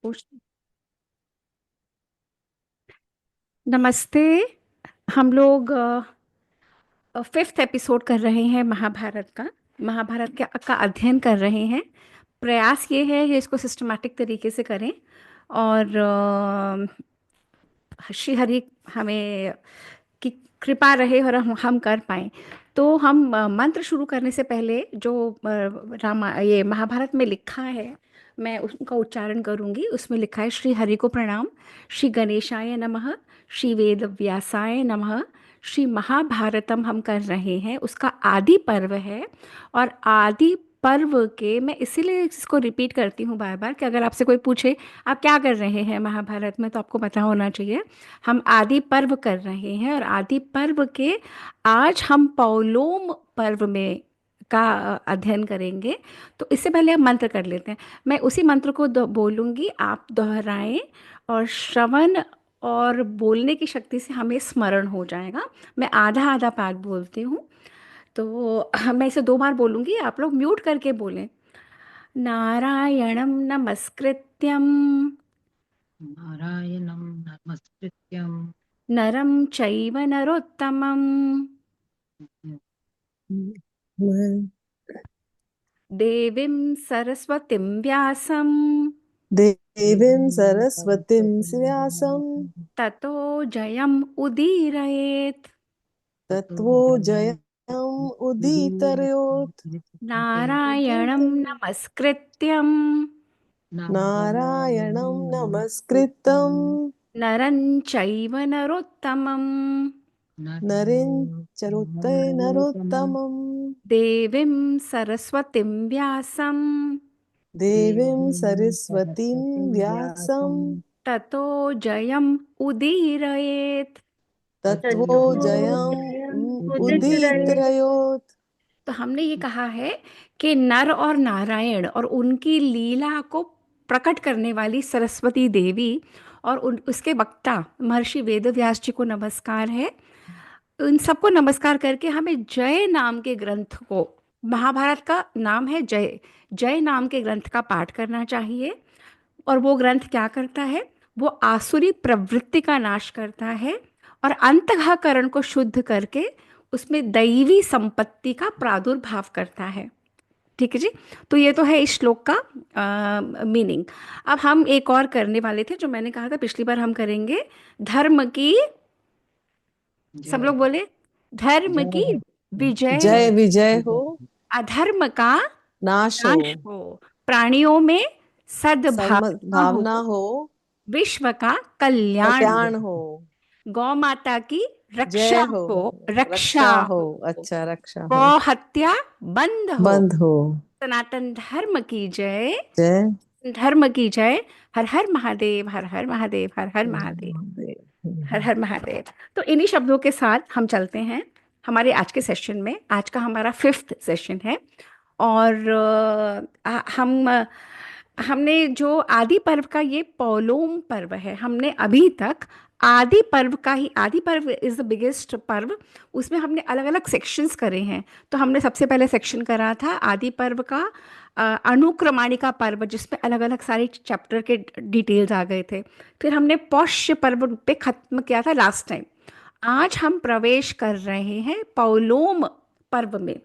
पूछ- नमस्ते। हम लोग फिफ्थ एपिसोड कर रहे हैं महाभारत का। महाभारत का अध्ययन कर रहे हैं। प्रयास ये है कि इसको सिस्टमैटिक तरीके से करें और श्री हरि हमें की कृपा रहे और हम कर पाएं। तो हम मंत्र शुरू करने से पहले जो रामा ये महाभारत में लिखा है मैं उसका उच्चारण करूंगी। उसमें लिखा है, श्री हरि को प्रणाम, श्री गणेशाय नमः, श्री वेद व्यासाय नमः। श्री महाभारतम हम कर रहे हैं, उसका आदि पर्व है। और आदि पर्व के मैं इसीलिए इसको रिपीट करती हूँ बार बार कि अगर आपसे कोई पूछे आप क्या कर रहे हैं महाभारत में, तो आपको पता होना चाहिए हम आदि पर्व कर रहे हैं। और आदि पर्व के आज हम पौलोम पर्व में का अध्ययन करेंगे। तो इससे पहले हम मंत्र कर लेते हैं। मैं उसी मंत्र को बोलूंगी, आप दोहराएं, और श्रवण और बोलने की शक्ति से हमें स्मरण हो जाएगा। मैं आधा आधा पाठ बोलती हूँ, तो मैं इसे 2 बार बोलूंगी, आप लोग म्यूट करके बोलें। नारायणं नमस्कृत्यं नारायणं नमस्कृत्यं नरं चैव नरोत्तमं देवीं सरस्वतीं व्यासं देवीं सरस्वतीं व्यासं ततो जयम् उदीरयेत्। तत्त्वो जयम् उदीरयेत्। नारायणं नमस्कृत्यं नारायणं नमस्कृतं नरं चैव नरोत्तमं नरें नरोत्तमं देवीं सरस्वतीं व्यासं देवीं सरस्वतीं व्यासं ततो जयम् उदीरयेत्। तत्त्वो जयम् उदीरयेत्। तो हमने ये कहा है कि नर और नारायण और उनकी लीला को प्रकट करने वाली सरस्वती देवी और उसके वक्ता महर्षि वेदव्यास जी को नमस्कार है। उन सबको नमस्कार करके हमें जय नाम के ग्रंथ को, महाभारत का नाम है जय, जय नाम के ग्रंथ का पाठ करना चाहिए। और वो ग्रंथ क्या करता है? वो आसुरी प्रवृत्ति का नाश करता है और अंतःकरण को शुद्ध करके उसमें दैवी संपत्ति का प्रादुर्भाव करता है। ठीक है जी। तो ये तो है इस श्लोक का मीनिंग। अब हम एक और करने वाले थे, जो मैंने कहा था पिछली बार हम करेंगे। धर्म की, सब लोग बोले, धर्म की विजय जय हो, विजय हो, अधर्म का नाश हो, नाश हो, प्राणियों में सद्भावना हो, भावना हो, विश्व का कल्याण हो, कल्याण हो, गौ माता की रक्षा जय हो, हो, रक्षा रक्षा हो, हो, अच्छा रक्षा हो, गौ हत्या बंद हो, बंद हो, सनातन धर्म की जय, जय धर्म की जय। हर हर महादेव, हर हर महादेव, हर हर महादेव, हर हर महादेव। तो इन्हीं शब्दों के साथ हम चलते हैं हमारे आज के सेशन में। आज का हमारा फिफ्थ सेशन है। और हमने जो आदि पर्व का, ये पौलोम पर्व है, हमने अभी तक आदि पर्व का ही, आदि पर्व इज द बिगेस्ट पर्व, उसमें हमने अलग अलग सेक्शंस करे हैं। तो हमने सबसे पहले सेक्शन करा था आदि पर्व का अनुक्रमाणिका पर्व, जिसमें अलग अलग सारे चैप्टर के डिटेल्स आ गए थे। फिर हमने पौष्य पर्व पे खत्म किया था लास्ट टाइम। आज हम प्रवेश कर रहे हैं पौलोम पर्व में।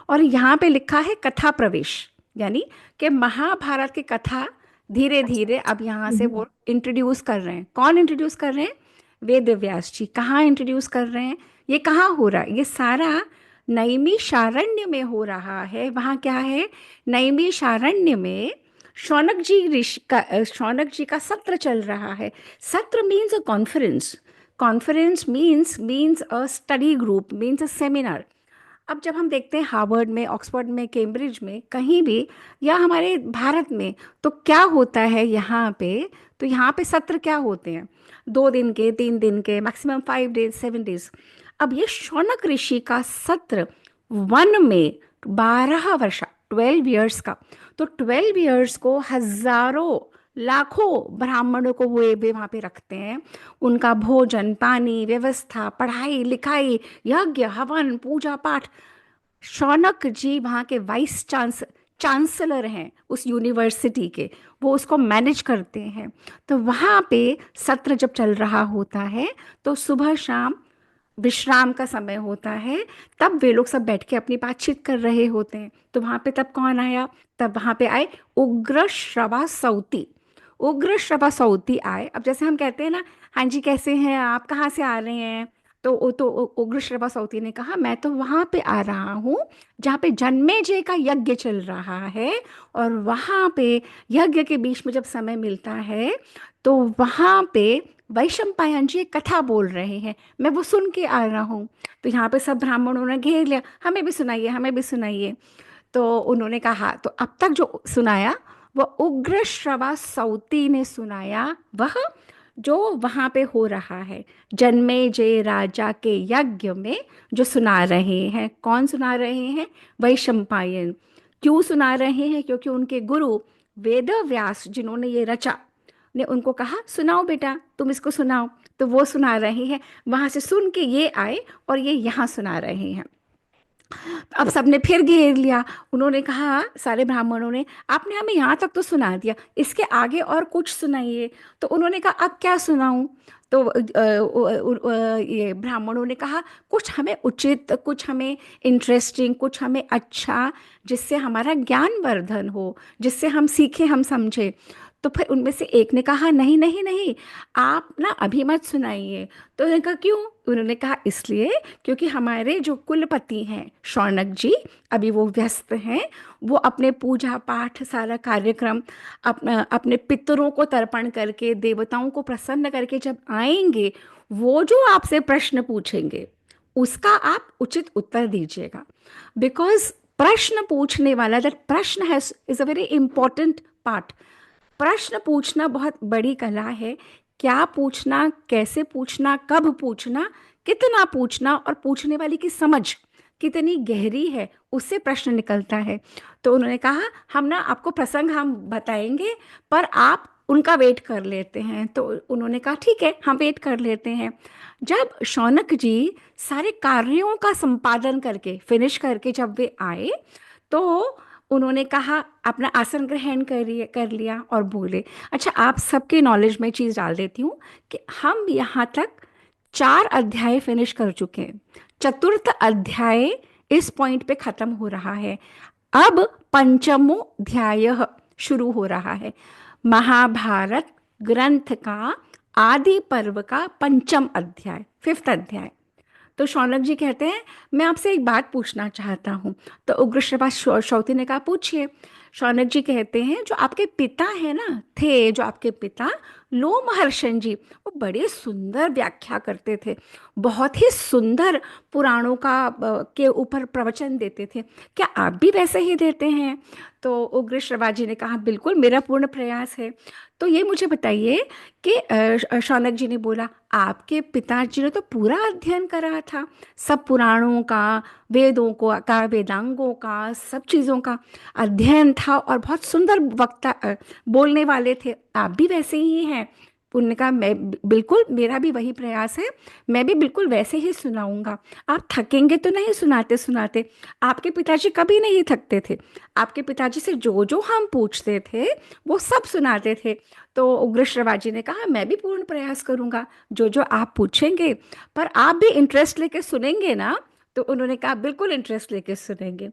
और यहाँ पे लिखा है कथा प्रवेश, यानी कि महाभारत की कथा धीरे धीरे अब यहाँ से वो इंट्रोड्यूस कर रहे हैं। कौन इंट्रोड्यूस कर रहे हैं? वेद व्यास जी। कहाँ इंट्रोड्यूस कर रहे हैं? ये कहाँ हो रहा है? ये सारा नैमिषारण्य में हो रहा है। वहाँ क्या है? नैमिषारण्य में शौनक जी ऋषि का, शौनक जी का सत्र चल रहा है। सत्र means a conference, conference means a study group, means a seminar. अब जब हम देखते हैं हार्वर्ड में, ऑक्सफोर्ड में, कैम्ब्रिज में, कहीं भी, या हमारे भारत में, तो क्या होता है यहाँ पे? तो यहाँ पे सत्र क्या होते हैं? 2 दिन के, 3 दिन के, मैक्सिमम 5 डेज, 7 डेज। अब ये शौनक ऋषि का सत्र वन में 12 वर्ष, 12 ईयर्स का। तो 12 ईयर्स को हजारों लाखों ब्राह्मणों को वो वे वहाँ पे रखते हैं। उनका भोजन पानी व्यवस्था, पढ़ाई लिखाई, यज्ञ हवन पूजा पाठ। शौनक जी वहाँ के वाइस चांसलर हैं उस यूनिवर्सिटी के, वो उसको मैनेज करते हैं। तो वहाँ पे सत्र जब चल रहा होता है तो सुबह शाम विश्राम का समय होता है, तब वे लोग सब बैठ के अपनी बातचीत कर रहे होते हैं। तो वहाँ पे तब कौन आया? तब वहाँ पे आए उग्र श्रवा सौती। उग्र श्रवा सौती आए। अब जैसे हम कहते हैं ना, हाँ जी कैसे हैं आप, कहाँ से आ रहे हैं, तो उग्र श्रवा सौती ने कहा मैं तो वहाँ पे आ रहा हूँ जहाँ पे जन्मेजय का यज्ञ चल रहा है, और वहाँ पे यज्ञ के बीच में जब समय मिलता है तो वहाँ पे वैशंपायन जी एक कथा बोल रहे हैं, मैं वो सुन के आ रहा हूँ। तो यहाँ पे सब ब्राह्मणों ने घेर लिया, हमें भी सुनाइए, हमें भी सुनाइए। तो उन्होंने कहा, तो अब तक जो सुनाया वो उग्र श्रवा सौती ने सुनाया, वह जो वहाँ पे हो रहा है जन्मेजय राजा के यज्ञ में जो सुना रहे हैं। कौन सुना रहे हैं? वैशंपायन। क्यों सुना रहे हैं? क्योंकि उनके गुरु वेद व्यास जिन्होंने ये रचा ने उनको कहा सुनाओ बेटा, तुम इसको सुनाओ। तो वो सुना रहे हैं, वहां से सुन के ये आए और ये यहाँ सुना रहे हैं। अब सबने फिर घेर लिया। उन्होंने कहा, सारे ब्राह्मणों ने, आपने हमें यहाँ तक तो सुना दिया, इसके आगे और कुछ सुनाइए। तो उन्होंने कहा अब क्या सुनाऊं? तो ये ब्राह्मणों ने कहा कुछ हमें उचित, कुछ हमें इंटरेस्टिंग, कुछ हमें अच्छा, जिससे हमारा ज्ञान वर्धन हो, जिससे हम सीखें, हम समझे। तो फिर उनमें से एक ने कहा नहीं नहीं नहीं, आप ना अभी मत सुनाइए। तो उन्होंने कहा क्यों? उन्होंने कहा इसलिए क्योंकि हमारे जो कुलपति हैं शौनक जी, अभी वो व्यस्त हैं, वो अपने पूजा पाठ सारा कार्यक्रम अपने पितरों को तर्पण करके, देवताओं को प्रसन्न करके जब आएंगे, वो जो आपसे प्रश्न पूछेंगे उसका आप उचित उत्तर दीजिएगा। बिकॉज प्रश्न पूछने वाला, दैट प्रश्न has is a very important part. प्रश्न पूछना बहुत बड़ी कला है। क्या पूछना, कैसे पूछना, कब पूछना, कितना पूछना, और पूछने वाले की समझ कितनी गहरी है, उससे प्रश्न निकलता है। तो उन्होंने कहा हम ना आपको प्रसंग हम बताएंगे, पर आप उनका वेट कर लेते हैं। तो उन्होंने कहा ठीक है, हम वेट कर लेते हैं। जब शौनक जी सारे कार्यों का संपादन करके, फिनिश करके जब वे आए, तो उन्होंने कहा अपना आसन ग्रहण कर लिया और बोले, अच्छा आप सबके नॉलेज में चीज़ डाल देती हूँ कि हम यहाँ तक 4 अध्याय फिनिश कर चुके हैं। चतुर्थ अध्याय इस पॉइंट पे खत्म हो रहा है। अब पंचमो अध्याय शुरू हो रहा है। महाभारत ग्रंथ का आदि पर्व का पंचम अध्याय, 5th अध्याय। तो शौनक जी कहते हैं मैं आपसे एक बात पूछना चाहता हूँ। तो उग्रश्रवा सौती ने कहा पूछिए। शौनक जी कहते हैं जो आपके पिता है ना, थे जो आपके पिता लोमहर्षण जी, वो बड़े सुंदर व्याख्या करते थे, बहुत ही सुंदर पुराणों का के ऊपर प्रवचन देते थे। क्या आप भी वैसे ही देते हैं? तो उग्रश्रवा जी ने कहा बिल्कुल, मेरा पूर्ण प्रयास है। तो ये मुझे बताइए कि शौनक जी ने बोला आपके पिताजी ने तो पूरा अध्ययन करा था, सब पुराणों का, वेदों का, वेदांगों का, सब चीज़ों का अध्ययन था, और बहुत सुंदर वक्ता बोलने वाले थे, आप भी वैसे ही हैं। उन्होंने कहा मैं बिल्कुल, मेरा भी वही प्रयास है, मैं भी बिल्कुल वैसे ही सुनाऊंगा। आप थकेंगे तो नहीं सुनाते सुनाते? आपके पिताजी कभी नहीं थकते थे। आपके पिताजी से जो जो हम पूछते थे वो सब सुनाते थे। तो उग्रश्रवा जी ने कहा मैं भी पूर्ण प्रयास करूंगा, जो जो आप पूछेंगे, पर आप भी इंटरेस्ट लेके सुनेंगे ना? तो उन्होंने कहा बिल्कुल इंटरेस्ट लेके सुनेंगे।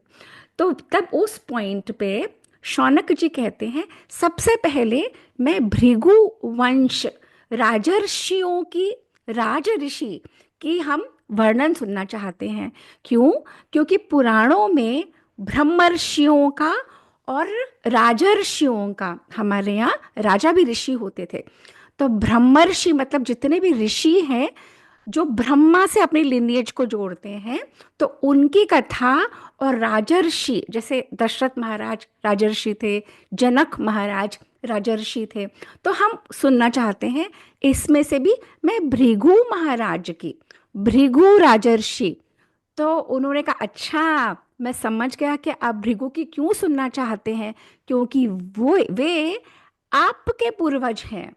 तो तब उस पॉइंट पे शौनक जी कहते हैं सबसे पहले मैं भृगु वंश राजर्षियों की, राज ऋषि की हम वर्णन सुनना चाहते हैं। क्यों? क्योंकि पुराणों में ब्रह्मर्षियों का और राजर्षियों का, हमारे यहाँ राजा भी ऋषि होते थे, तो ब्रह्मर्षि मतलब जितने भी ऋषि हैं जो ब्रह्मा से अपनी लिनिएज को जोड़ते हैं, तो उनकी कथा, और राजर्षि जैसे दशरथ महाराज राजर्षि थे, जनक महाराज राजर्षि थे, तो हम सुनना चाहते हैं इसमें से भी मैं भृगु महाराज की, भृगु राजर्षि। तो उन्होंने कहा अच्छा मैं समझ गया कि आप भृगु की क्यों सुनना चाहते हैं, क्योंकि वे आपके पूर्वज हैं,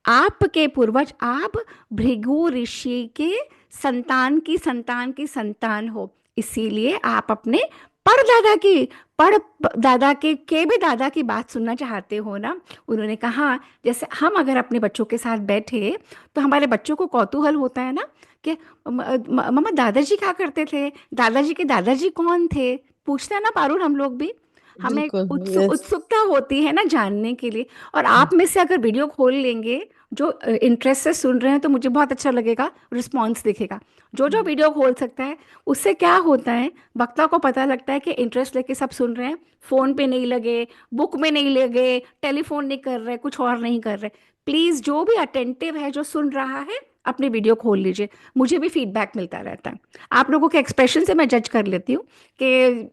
आपके पूर्वज, आप भृगु ऋषि के संतान की संतान की संतान हो, इसीलिए आप अपने परदादा की पड़ दादा के भी दादा की बात सुनना चाहते हो ना? उन्होंने कहा जैसे हम अगर अपने बच्चों के साथ बैठे तो हमारे बच्चों को कौतूहल होता है ना कि मम्मा दादाजी क्या करते थे, दादाजी के दादाजी कौन थे, पूछते हैं ना पारुल हम लोग भी। हमें एक बिल्कुल, यस। उत्सुकता होती है ना जानने के लिए। और आप में से अगर वीडियो खोल लेंगे जो इंटरेस्ट से सुन रहे हैं तो मुझे बहुत अच्छा लगेगा, रिस्पॉन्स दिखेगा। जो जो वीडियो खोल सकता है उससे क्या होता है, वक्ता को पता लगता है कि इंटरेस्ट लेके सब सुन रहे हैं, फोन पे नहीं लगे, बुक में नहीं लगे, टेलीफोन नहीं कर रहे, कुछ और नहीं कर रहे। प्लीज जो भी अटेंटिव है जो सुन रहा है अपनी वीडियो खोल लीजिए, मुझे भी फीडबैक मिलता रहता है। आप लोगों के एक्सप्रेशन से मैं जज कर लेती हूँ कि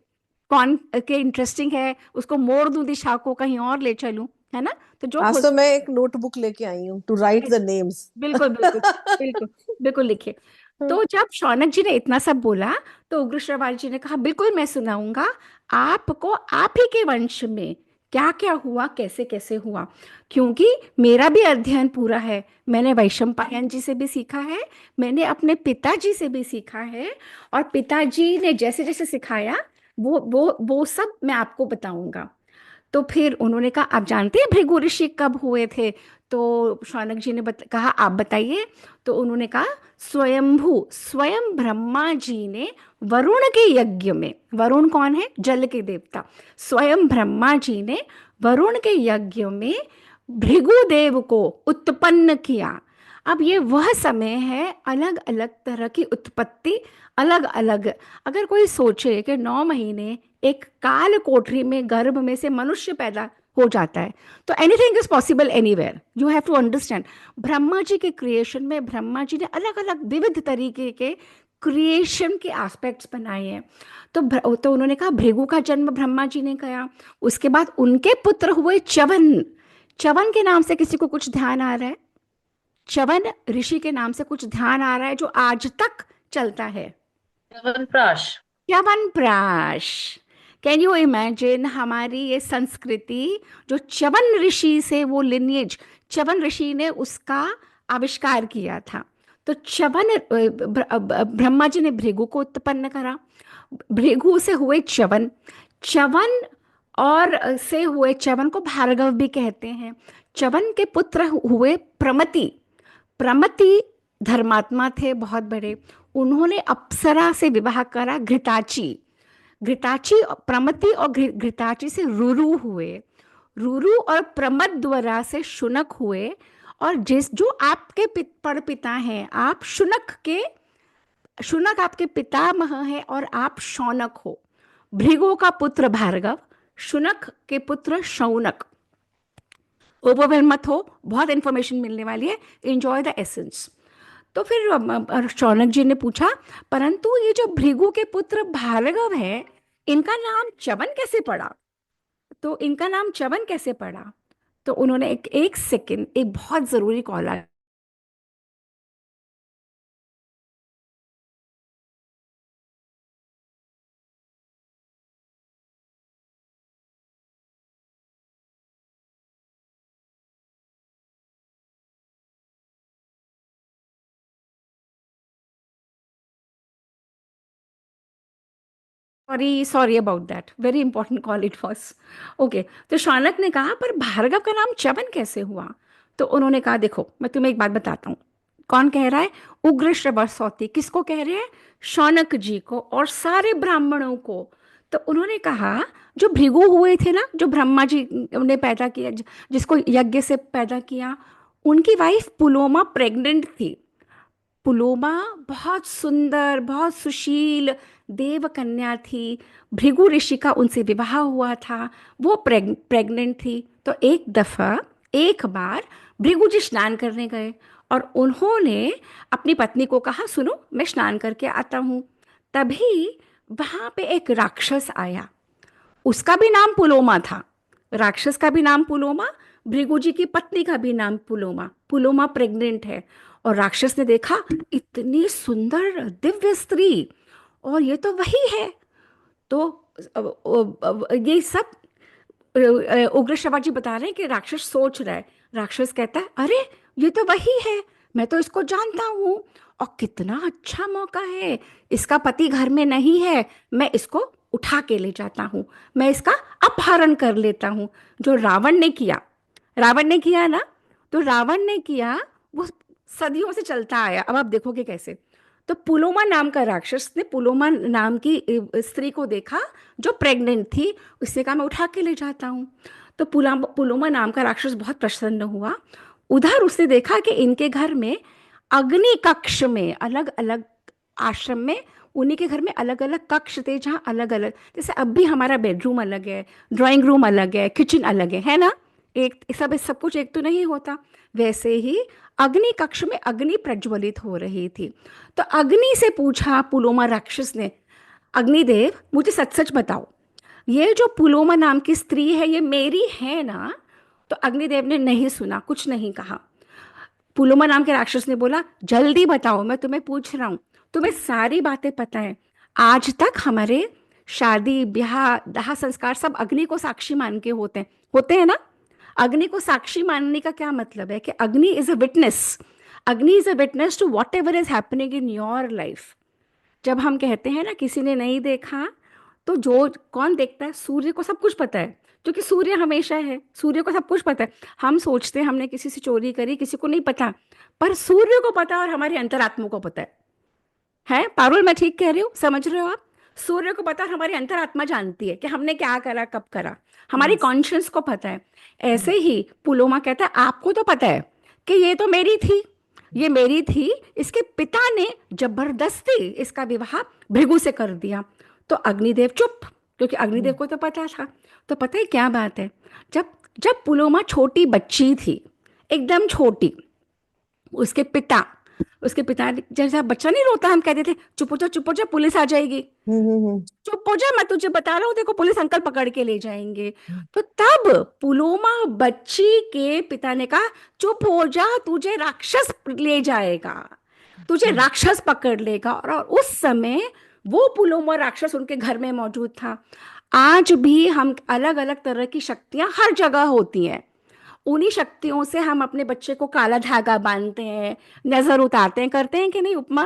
कौन के इंटरेस्टिंग है, उसको मोड़ दूं दिशा को, कहीं और ले चलूं, है ना? तो जो आज खोल तो मैं एक नोटबुक लेके आई हूँ टू राइट द नेम्स। बिल्कुल बिल्कुल बिल्कुल बिल्कुल लिखिए। तो जब शौनक जी ने इतना सब बोला तो उग्र श्रवण जी ने कहा बिल्कुल मैं सुनाऊंगा आपको, आप ही के वंश में क्या क्या हुआ, कैसे कैसे हुआ, क्योंकि मेरा भी अध्ययन पूरा है। मैंने वैशंपायन जी से भी सीखा है, मैंने अपने पिताजी से भी सीखा है, और पिताजी ने जैसे जैसे सिखाया वो सब मैं आपको बताऊंगा। तो फिर उन्होंने कहा आप जानते हैं भृगु ऋषि कब हुए थे? तो शौनक जी ने कहा आप बताइए। तो उन्होंने कहा स्वयंभू, स्वयं ब्रह्मा जी ने वरुण के यज्ञ में, वरुण कौन है? जल के देवता। स्वयं ब्रह्मा जी ने वरुण के यज्ञ में भृगु देव को उत्पन्न किया। अब ये वह समय है, अलग अलग तरह की उत्पत्ति, अलग अलग। अगर कोई सोचे कि 9 महीने एक काल कोठरी में गर्भ में से मनुष्य पैदा हो जाता है, तो anything is possible anywhere. You have to understand, Brahma ji के क्रिएशन में ब्रह्मा जी ने अलग अलग विविध तरीके के क्रिएशन के एस्पेक्ट्स बनाए हैं। तो उन्होंने कहा भृगु का जन्म ब्रह्मा जी ने किया, उसके बाद उनके पुत्र हुए च्यवन। च्यवन के नाम से किसी को कुछ ध्यान आ रहा है? च्यवन ऋषि के नाम से कुछ ध्यान आ रहा है जो आज तक चलता है? Chyawanprash. Chyawanprash. Can you imagine हमारी ये संस्कृति, जो च्यवन ऋषि से वो लिनिएज, च्यवन ऋषि ने उसका आविष्कार किया था। तो ब्रह्मा जी ने भृगु को उत्पन्न करा, भृगु से हुए च्यवन, च्यवन और से हुए, च्यवन को भार्गव भी कहते हैं। च्यवन के पुत्र हुए प्रमति। प्रमति धर्मात्मा थे बहुत बड़े, उन्होंने अप्सरा से विवाह करा, घृताची। घृताची, प्रमति और घृताची से रुरु हुए, रुरु और प्रमद्वरा से शुनक हुए। और जिस जो आपके परपिता हैं, आप शुनक के, शुनक आपके पितामह है और आप शौनक हो। भृगु का पुत्र भार्गव, शुनक के पुत्र शौनक। ओवरवेल मत हो, बहुत इंफॉर्मेशन मिलने वाली है, एंजॉय द एसेंस। तो फिर शौनक जी ने पूछा परंतु ये जो भृगु के पुत्र भार्गव है, इनका नाम च्यवन कैसे पड़ा? तो इनका नाम च्यवन कैसे पड़ा? तो उन्होंने एक सेकंड, एक बहुत जरूरी कॉल आया। Sorry sorry about that, very important call it was. Okay, तो शौनक ने कहा पर भार्गव का नाम च्यवन कैसे हुआ? तो उन्होंने कहा देखो मैं तुम्हें एक बात बताता हूँ। कौन कह रहा है? उग्र श्रवस्वती। किसको कह रहे हैं? शौनक जी को और सारे ब्राह्मणों को। तो उन्होंने कहा जो भृगु हुए थे ना, जो ब्रह्मा जी ने पैदा किया, जिसको यज्ञ से पैदा किया, उनकी वाइफ पुलोमा प्रेग्नेंट थी। पुलोमा बहुत सुंदर, बहुत सुशील देव कन्या थी। भृगु ऋषि का उनसे विवाह हुआ था, वो प्रेग्नेंट थी। तो एक बार भृगु जी स्नान करने गए और उन्होंने अपनी पत्नी को कहा सुनो मैं स्नान करके आता हूँ। तभी वहां पे एक राक्षस आया, उसका भी नाम पुलोमा था। राक्षस का भी नाम पुलोमा, भृगु जी की पत्नी का भी नाम पुलोमा। पुलोमा प्रेग्नेंट है और राक्षस ने देखा इतनी सुंदर दिव्य स्त्री, और ये तो वही है। तो ये सब उग्र श्रवण बता रहे हैं कि राक्षस सोच रहा है। राक्षस कहता है अरे ये तो वही है, मैं तो इसको जानता हूँ, और कितना अच्छा मौका है, इसका पति घर में नहीं है, मैं इसको उठा के ले जाता हूँ, मैं इसका अपहरण कर लेता हूँ। जो रावण ने किया ना, तो रावण ने किया वो सदियों से चलता आया। अब आप देखोगे कैसे। तो पुलोमा नाम का राक्षस ने पुलोमा नाम की स्त्री को देखा जो प्रेग्नेंट थी। उसने कहा मैं उठा के ले जाता हूँ। तो पुलोमा नाम का राक्षस बहुत प्रसन्न हुआ। उधर उसने देखा कि इनके घर में अग्नि कक्ष में अलग अलग आश्रम में उन्हीं के घर में अलग अलग कक्ष थे, जहाँ अलग अलग, जैसे अब भी हमारा बेडरूम अलग है, ड्राइंग रूम अलग है, किचन अलग है ना। एक सब कुछ एक तो नहीं होता। वैसे ही अग्नि कक्ष में अग्नि प्रज्वलित हो रही थी। तो अग्नि से पूछा पुलोमा राक्षस ने, अग्निदेव मुझे सच सच बताओ, ये जो पुलोमा नाम की स्त्री है ये मेरी है ना? तो अग्निदेव ने नहीं सुना, कुछ नहीं कहा। पुलोमा नाम के राक्षस ने बोला, जल्दी बताओ, मैं तुम्हें पूछ रहा हूं, तुम्हें सारी बातें पता है। आज तक हमारे शादी ब्याह दाह संस्कार सब अग्नि को साक्षी मान के होते हैं ना। अग्नि को साक्षी मानने का क्या मतलब है कि Agni is a witness. Agni is a witness to whatever is happening in your life. जब हम कहते हैं ना किसी ने नहीं देखा, तो जो कौन देखता है? सूर्य को सब कुछ पता है, क्योंकि सूर्य हमेशा है, सूर्य को सब कुछ पता है। हम सोचते हैं हमने किसी से चोरी करी, किसी को नहीं पता, पर सूर्य को पता है और हमारी अंतरात्मा को पता है पारुल, मैं ठीक कह रही हूँ? समझ रहे हो आप? सूर्य को पता है, हमारी अंतरात्मा जानती है कि हमने क्या करा, कब करा, हमारी Yes. कॉन्शियस को पता है। ऐसे ही पुलोमा कहता है आपको तो पता है कि ये तो मेरी थी, ये मेरी थी। इसके पिता ने जबरदस्ती इसका विवाह भृगु से कर दिया। तो अग्निदेव चुप, क्योंकि अग्निदेव को तो पता था। तो पता है क्या बात है, जब जब पुलोमा छोटी बच्ची थी, एकदम छोटी, उसके पिता उसके पिता जैसा बच्चा नहीं रोता, हम कहते थे चुप हो जा पुलिस आ जाएगी, हम्म चुप हो जा, मैं तुझे बता रहा हूँ, देखो पुलिस अंकल पकड़ के ले जाएंगे। तो तब पुलोमा बच्ची के पिता ने कहा, चुप हो जा, तुझे राक्षस ले जाएगा, तुझे राक्षस पकड़ लेगा। और उस समय वो पुलोमा राक्षस उनके घर में मौजूद था। आज भी हम अलग अलग तरह की शक्तियां हर जगह होती हैं। उन्हीं शक्तियों से हम अपने बच्चे को काला धागा बांधते हैं, नजर उतारते हैं, करते हैं कि नहीं उपमा?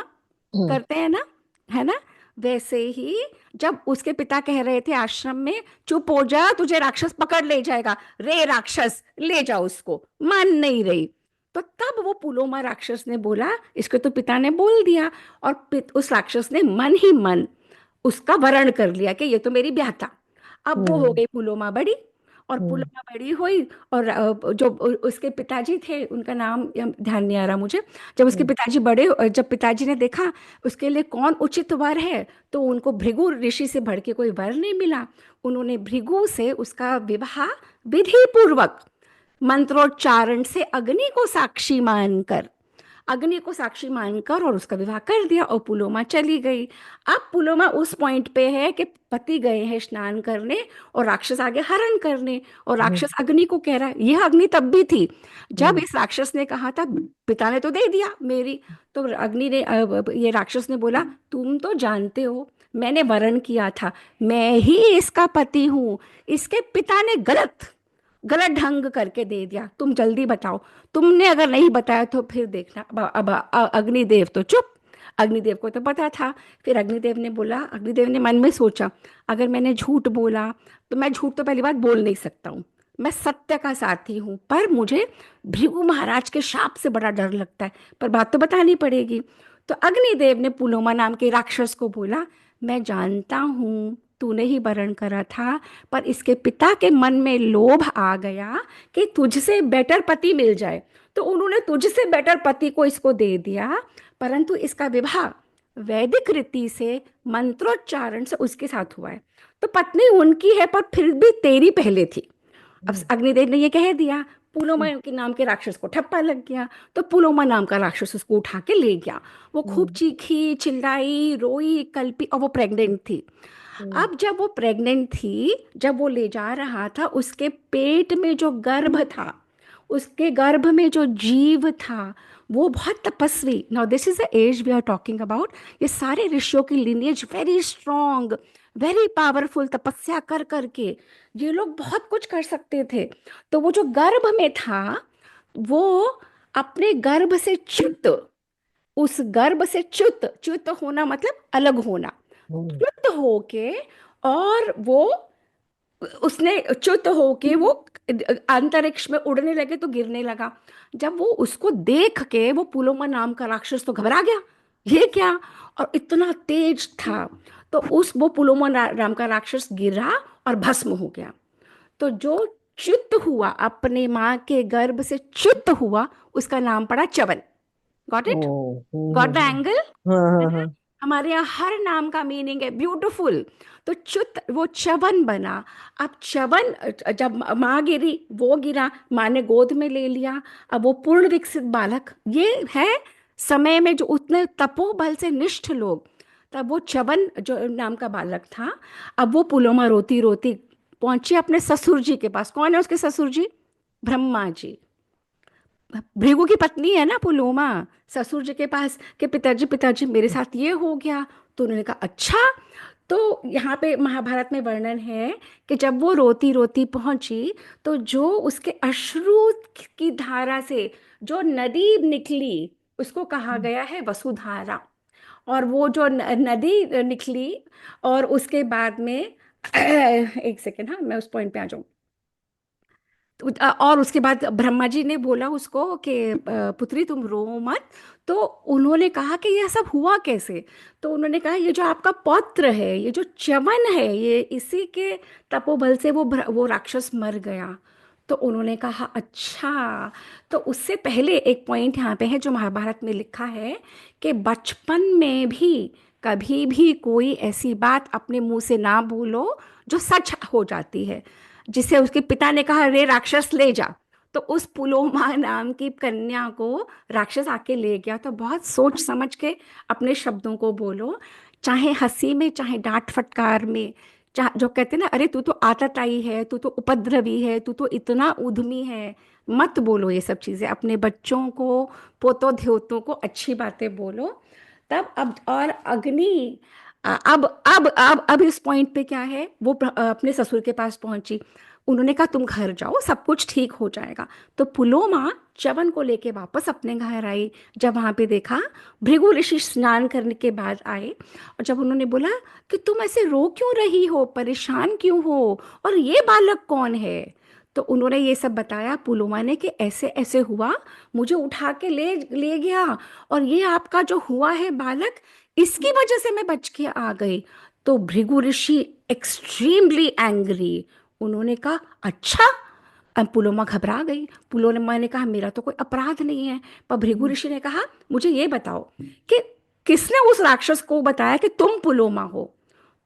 हम्म करते हैं ना, है ना? वैसे ही जब उसके पिता कह रहे थे आश्रम में, चुप हो जा, तुझे राक्षस पकड़ ले जाएगा, रे राक्षस ले जाओ उसको, मान नहीं रही। तो तब वो पुलोमा राक्षस ने बोला, इसके तो पिता ने बोल दिया, और उस राक्षस ने मन ही मन उसका वरण कर लिया कि ये तो मेरी ब्याहता। अब वो हो हम्म गई पुलोमा बड़ी, और हम्म पुलोमा बड़ी हुई। और जो उसके पिताजी थे, उनका नाम ध्यान नहीं आ रहा मुझे। जब उसके हम्म पिताजी बड़े, जब पिताजी ने देखा उसके लिए कौन उचित वर है, तो उनको भृगु ऋषि से बढ़ के कोई वर नहीं मिला। उन्होंने भृगु से उसका विवाह विधि पूर्वक मंत्रोच्चारण से अग्नि को साक्षी मानकर और उसका विवाह कर दिया, और पुलोमा चली गई। अब पुलोमा उस पॉइंट पे है कि पति गए हैं स्नान करने और राक्षस आगे हरण करने, और हम्म राक्षस अग्नि को कह रहा है, यह अग्नि तब भी थी जब हम्म इस राक्षस ने कहा था पिता ने तो दे दिया मेरी। तो अग्नि ने ये राक्षस ने बोला, तुम तो जानते हो मैंने वरण किया था, मैं ही इसका पति हूं, इसके पिता ने गलत गलत ढंग करके दे दिया, तुम जल्दी बताओ। तुमने अगर नहीं बताया तो फिर देखना। अब अग्निदेव तो चुप, अग्निदेव को तो पता था। फिर अग्निदेव ने मन में सोचा, अगर मैंने झूठ बोला तो मैं झूठ तो पहली बात बोल नहीं सकता हूँ, मैं सत्य का साथी हूँ, पर मुझे भृगु महाराज के शाप से बड़ा डर लगता है, पर बात तो बतानी पड़ेगी। तो अग्निदेव ने पुलोमा नाम के राक्षस को बोला, मैं जानता हूँ तूने ही वरण करा था, पर इसके पिता के मन में लोभ आ गया कि तुझसे बेटर पति मिल जाए, तो उन्होंने तुझसे बेटर पति को इसको दे दिया। परंतु इसका विवाह वैदिक रीति से मंत्रोच्चारण से उसके साथ हुआ है। तो पत्नी उनकी है, पर फिर भी तेरी पहले थी। अब अग्निदेव ने ये कह दिया, पुलोमा के नाम के राक्षस को ठप्पा लग गया। तो पुलोमा नाम का राक्षस उसको उठा के ले गया। वो खूब हम्म चीखी चिल्लाई रोई कल्पी, और वो प्रेग्नेंट थी। हम्म अब जब वो प्रेग्नेंट थी, जब वो ले जा रहा था, उसके पेट में जो गर्भ था, उसके गर्भ में जो जीव था, वो बहुत तपस्वी। Now this is the age we are talking about. ये सारे ऋषियों की lineage very strong, very powerful, तपस्या कर करके ये लोग बहुत कुछ कर सकते थे। तो वो जो गर्भ में था, वो अपने गर्भ से च्युत, उस गर्भ से च्युत, च्युत होना मतलब अलग होना, हम्म च्युत होके और वो उसने च्युत होके वो अंतरिक्ष में उड़ने लगे तो गिरने लगा। जब वो उसको देख के वो पुलोमा नाम का राक्षस तो घबरा गया, ये क्या, और इतना तेज था। तो उस वो पुलोमा नाम का राक्षस गिरा और भस्म हो गया। तो जो च्युत हुआ, अपने माँ के गर्भ से च्युत हुआ, उसका नाम पड़ा Chyavan. Got it? Oh got the angle? हाँ है हाँ ना? हाँ हमारे यहाँ हर नाम का मीनिंग है, ब्यूटीफुल। तो च्युत वो च्यवन बना। अब च्यवन, जब माँ गिरी, वो गिरा, माँ ने गोद में ले लिया। अब वो पूर्ण विकसित बालक, ये है समय में जो उतने तपोबल से निष्ठ लोग, तब वो च्यवन जो नाम का बालक था। अब वो पुलोमा रोती रोती पहुंची अपने ससुर जी के पास। कौन है उसके ससुर जी? ब्रह्मा जी। भृगु की पत्नी है ना पुलोमा। ससुर जी के पास कि पिताजी पिताजी मेरे साथ ये हो गया। तो उन्होंने कहा अच्छा। तो यहाँ पे महाभारत में वर्णन है कि जब वो रोती रोती पहुंची, तो जो उसके अश्रु की धारा से जो नदी निकली, उसको कहा गया है वसुधारा। और वो जो नदी निकली, और उसके बाद में एक सेकेंड, हाँ मैं उस पॉइंट पे आ जाऊँ। और उसके बाद ब्रह्मा जी ने बोला उसको कि पुत्री तुम रो मत। तो उन्होंने कहा कि यह सब हुआ कैसे? तो उन्होंने कहा ये जो आपका पौत्र है, ये जो च्यवन है, ये इसी के तपोबल से वो राक्षस मर गया। तो उन्होंने कहा अच्छा। तो उससे पहले एक पॉइंट यहाँ पे है जो महाभारत में लिखा है कि बचपन में भी कभी भी कोई ऐसी बात अपने मुंह से ना बोलो जो सच हो जाती है। जिसे उसके पिता ने कहा रे राक्षस ले जा, तो उस पुलोमा नाम की कन्या को राक्षस आके ले गया। तो बहुत सोच समझ के अपने शब्दों को बोलो, चाहे हंसी में चाहे डांट फटकार में। चाहे जो कहते हैं ना, अरे तू तो आतताई है, तू तो उपद्रवी है, तू तो इतना उद्यमी है, मत बोलो ये सब चीजें अपने बच्चों को, पोतों ध्योतों को अच्छी बातें बोलो। तब अब और अग्नि, अब इस पॉइंट पे क्या है, वो अपने ससुर के पास पहुंची। उन्होंने कहा तुम घर जाओ, सब कुछ ठीक हो जाएगा। तो पुलोमा च्यवन को लेके वापस अपने घर आई। जब वहां पे देखा, भृगु ऋषि स्नान करने के बाद आए, और जब उन्होंने बोला कि तुम ऐसे रो क्यों रही हो, परेशान क्यों हो, और ये बालक कौन है? तो उन्होंने ये सब बताया पुलोमा ने कि ऐसे ऐसे हुआ, मुझे उठा के ले ले गया, और ये आपका जो हुआ है बालक, इसकी वजह से मैं बच के आ गई। तो भृगु ऋषि एक्सट्रीमली एंग्री। उन्होंने कहा अच्छा। अब पुलोमा घबरा गई। पुलोमा ने कहा मेरा तो कोई अपराध नहीं है। पर भृगु ऋषि ने कहा मुझे ये बताओ कि किसने उस राक्षस को बताया कि तुम पुलोमा हो?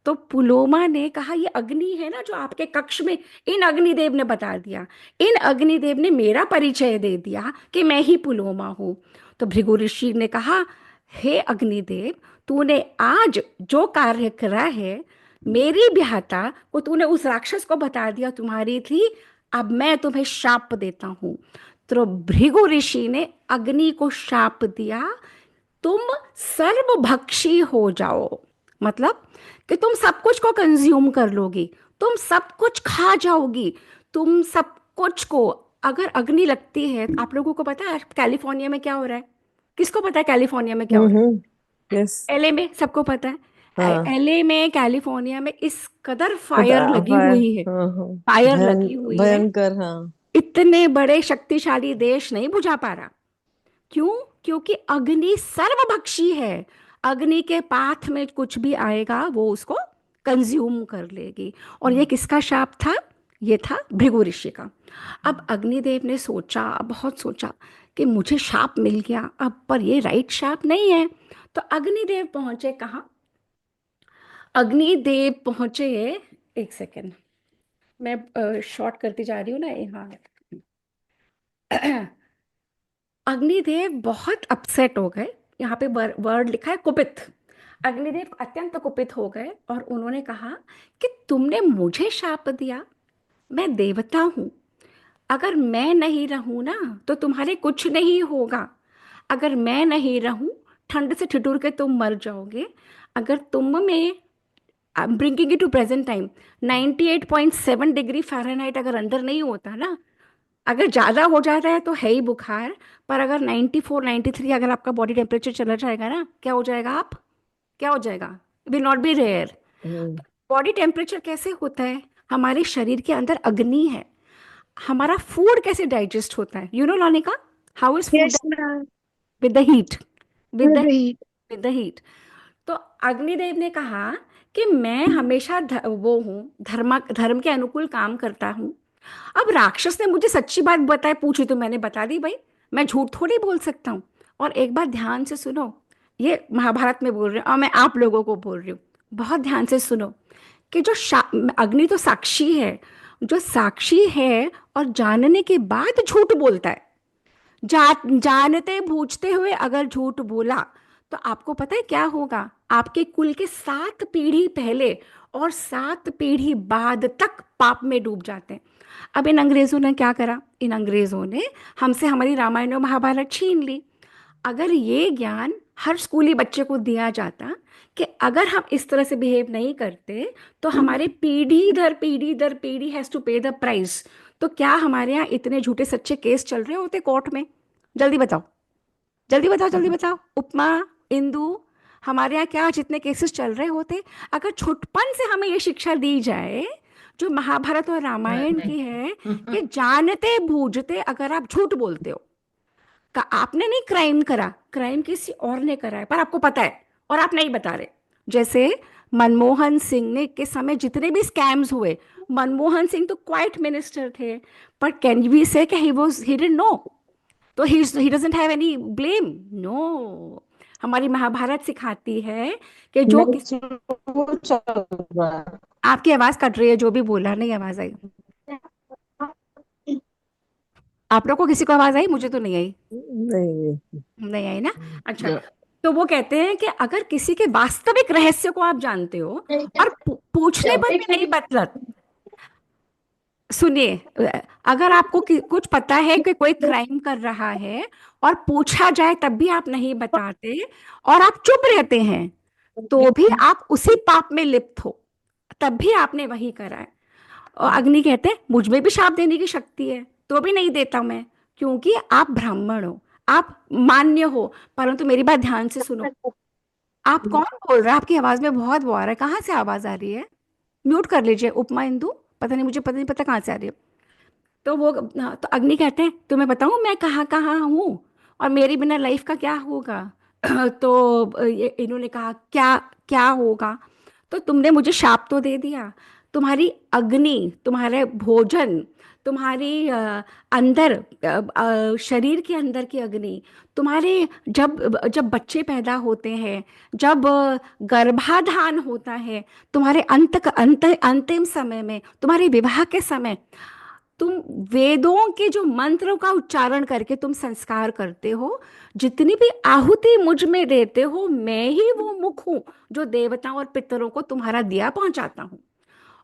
तो पुलोमा ने कहा ये अग्नि है ना जो आपके कक्ष में, इन अग्निदेव ने बता दिया। इन अग्निदेव ने मेरा परिचय दे दिया कि मैं ही पुलोमा हूँ। तो भृगु ऋषि ने कहा हे अग्निदेव, तूने आज जो कार्य करा है, मेरी ब्याहता को तूने उस राक्षस को बता दिया तुम्हारी थी। अब मैं तुम्हें शाप देता हूँ। तो भृगु ऋषि ने अग्नि को शाप दिया, तुम सर्वभक्षी हो जाओ। मतलब कि तुम सब कुछ को कंज्यूम कर लोगी, तुम सब कुछ खा जाओगी, तुम सब कुछ को। अगर अग्नि लगती है, आप लोगों को पता है कैलिफोर्निया में क्या हो रहा है? किसको पता है कैलिफोर्निया में क्या हो रहा यस है? एलए में सबको पता है। हाँ एलए में, कैलिफोर्निया में इस कदर फायर लगी फायर हुई है, हाँ हाँ फायर लगी हुई है। भयंकर हाँ इतने बड़े शक्तिशाली देश नहीं बुझा पा रहा। क्यों? क्योंकि अग्नि सर्वभक्षी है। अग्नि के पाथ में कुछ भी आएगा वो उसको कंज्यूम कर लेगी। और ये किसका शाप था? ये था भृगु ऋषि का। अब अग्निदेव ने सोचा, बहुत सोचा कि मुझे शाप मिल गया अब, पर ये राइट शाप नहीं है। तो अग्निदेव पहुंचे कहाँ? अग्निदेव पहुंचे, एक सेकेंड मैं शॉर्ट करती जा रही हूँ ना यहाँ। अग्निदेव बहुत अपसेट हो गए। यहाँ पे वर्ड लिखा है कुपित। अग्निदेव अत्यंत कुपित हो गए और उन्होंने कहा कि तुमने मुझे शाप दिया, मैं देवता हूँ। अगर मैं नहीं रहूँ ना तो तुम्हारे कुछ नहीं होगा। अगर मैं नहीं रहूँ, ठंड से ठिठुर के तुम मर जाओगे। अगर तुम में, bringing it to present time, 98.7 degree Fahrenheit अगर अंदर नहीं होता ना, अगर ज़्यादा हो जाता है तो है ही बुखार। पर अगर 94 93 अगर आपका बॉडी टेम्परेचर चला जाएगा ना, क्या हो जाएगा आप? क्या हो जाएगा? Will not be rare. Hmm body temperature कैसे होता है? हमारे शरीर के अंदर अग्नि है। हमारा फूड कैसे डाइजेस्ट होता है? You know Lonika, how is food? Yes, ma'am. With the heat, with With the the heat. With the heat. तो अग्निदेव ने कहा कि मैं हमेशा वो हूँ, धर्म के अनुकूल काम करता हूँ। अब राक्षस ने मुझे सच्ची बात बताई, पूछी तो मैंने बता दी भाई, मैं झूठ थोड़ी बोल सकता हूँ। और एक बात ध्यान से सुनो, ये महाभारत में बोल रही हूँ और मैं आप लोगों को बोल रही हूँ, बहुत ध्यान से सुनो कि अग्नि तो साक्षी है, जो साक्षी है और जानने के बाद झूठ बोलता है, जानते बूझते हुए अगर झूठ बोला तो आपको पता है क्या होगा? आपके कुल के 7 पीढ़ी पहले और 7 पीढ़ी बाद तक पाप में डूब जाते हैं। अब इन अंग्रेजों ने क्या करा? इन अंग्रेजों ने हमसे हमारी रामायण और महाभारत छीन ली। अगर ये ज्ञान हर स्कूली बच्चे को दिया जाता कि अगर हम इस तरह से बिहेव नहीं करते तो हमारे पीढ़ी दर पीढ़ी हैज टू पे द प्राइस, तो क्या हमारे यहाँ इतने झूठे सच्चे केस चल रहे होते कोर्ट में? जल्दी बताओ, जल्दी बताओ, जल्दी बताओ। उपमा, इंदु, हमारे यहाँ क्या जितने केसेस चल रहे होते? अगर छुटपन से हमें ये शिक्षा दी जाए जो महाभारत और रामायण की है कि जानते बूझते अगर आप झूठ बोलते हो, का आपने नहीं क्राइम करा, क्राइम किसी और ने करा है पर आपको पता है और आप नहीं बता रहे। जैसे मनमोहन सिंह ने के समय जितने भी स्कैम्स हुए, मनमोहन सिंह तो क्वाइट मिनिस्टर थे, पर कैन वी से कि ही डिडंट नो, तो he doesn't have any blame? No. हमारी महाभारत सिखाती है कि जो नहीं, जो चल रहा है। आपकी आवाज कट रही है, जो भी बोला नहीं आवाज आई। आप लोग को किसी को आवाज आई? मुझे तो नहीं आई। नहीं, नहीं आई ना? अच्छा। तो वो कहते हैं कि अगर किसी के वास्तविक रहस्य को आप जानते हो और पूछने पर भी नहीं बतला, सुनिए, अगर आपको कुछ पता है कि कोई क्राइम कर रहा है और पूछा जाए तब भी आप नहीं बताते और आप चुप रहते हैं, तो भी आप उसी पाप में लिप्त हो, तब भी आपने वही करा है। और अग्नि कहते हैं मुझ में भी श्राप देने की शक्ति है, तो भी नहीं देता मैं, क्योंकि आप ब्राह्मण हो, आप मान्य हो। परंतु मेरी बात ध्यान से सुनो। आप कौन बोल रहा है? आपकी आवाज में बहुत वो आ रहा है, कहाँ से आवाज आ रही है? म्यूट कर लीजिए उपमा, इंदु, पता नहीं, मुझे पता नहीं पता कहाँ से आ रही है। तो वो, हाँ, तो अग्नि कहते हैं तुम्हें बताऊं मैं कहाँ कहाँ हूँ और मेरे बिना लाइफ का क्या होगा? तो इन्होंने कहा क्या क्या होगा? तो तुमने मुझे शाप तो दे दिया, तुम्हारी अग्नि, तुम्हारे भोजन, तुम्हारी अंदर शरीर के अंदर की अग्नि, तुम्हारे जब जब बच्चे पैदा होते हैं, जब गर्भाधान होता है, तुम्हारे अंतिम समय में, तुम्हारे विवाह के समय, तुम वेदों के जो मंत्रों का उच्चारण करके तुम संस्कार करते हो, जितनी भी आहुति मुझ में देते हो, मैं ही वो मुख हूं जो देवताओं और पितरों को तुम्हारा दिया पहुंचाता हूँ।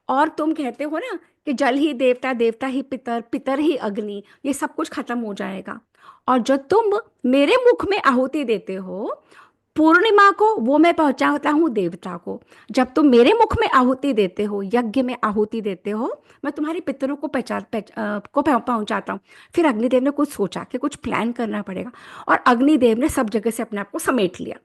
और तुम कहते हो ना कि जल ही देवता, देवता ही पितर, पितर ही अग्नि, ये सब कुछ खत्म हो जाएगा। और जो तुम मेरे मुख में आहुति देते हो पूर्णिमा को, वो मैं पहुंचाता हूँ देवता को। जब तुम मेरे मुख में आहुति देते हो, यज्ञ में आहुति देते हो, मैं तुम्हारे पितरों को पहुंचाता हूँ। फिर अग्निदेव ने कुछ सोचा कि कुछ प्लान करना पड़ेगा, और अग्निदेव ने सब जगह से अपने आप को समेट लिया।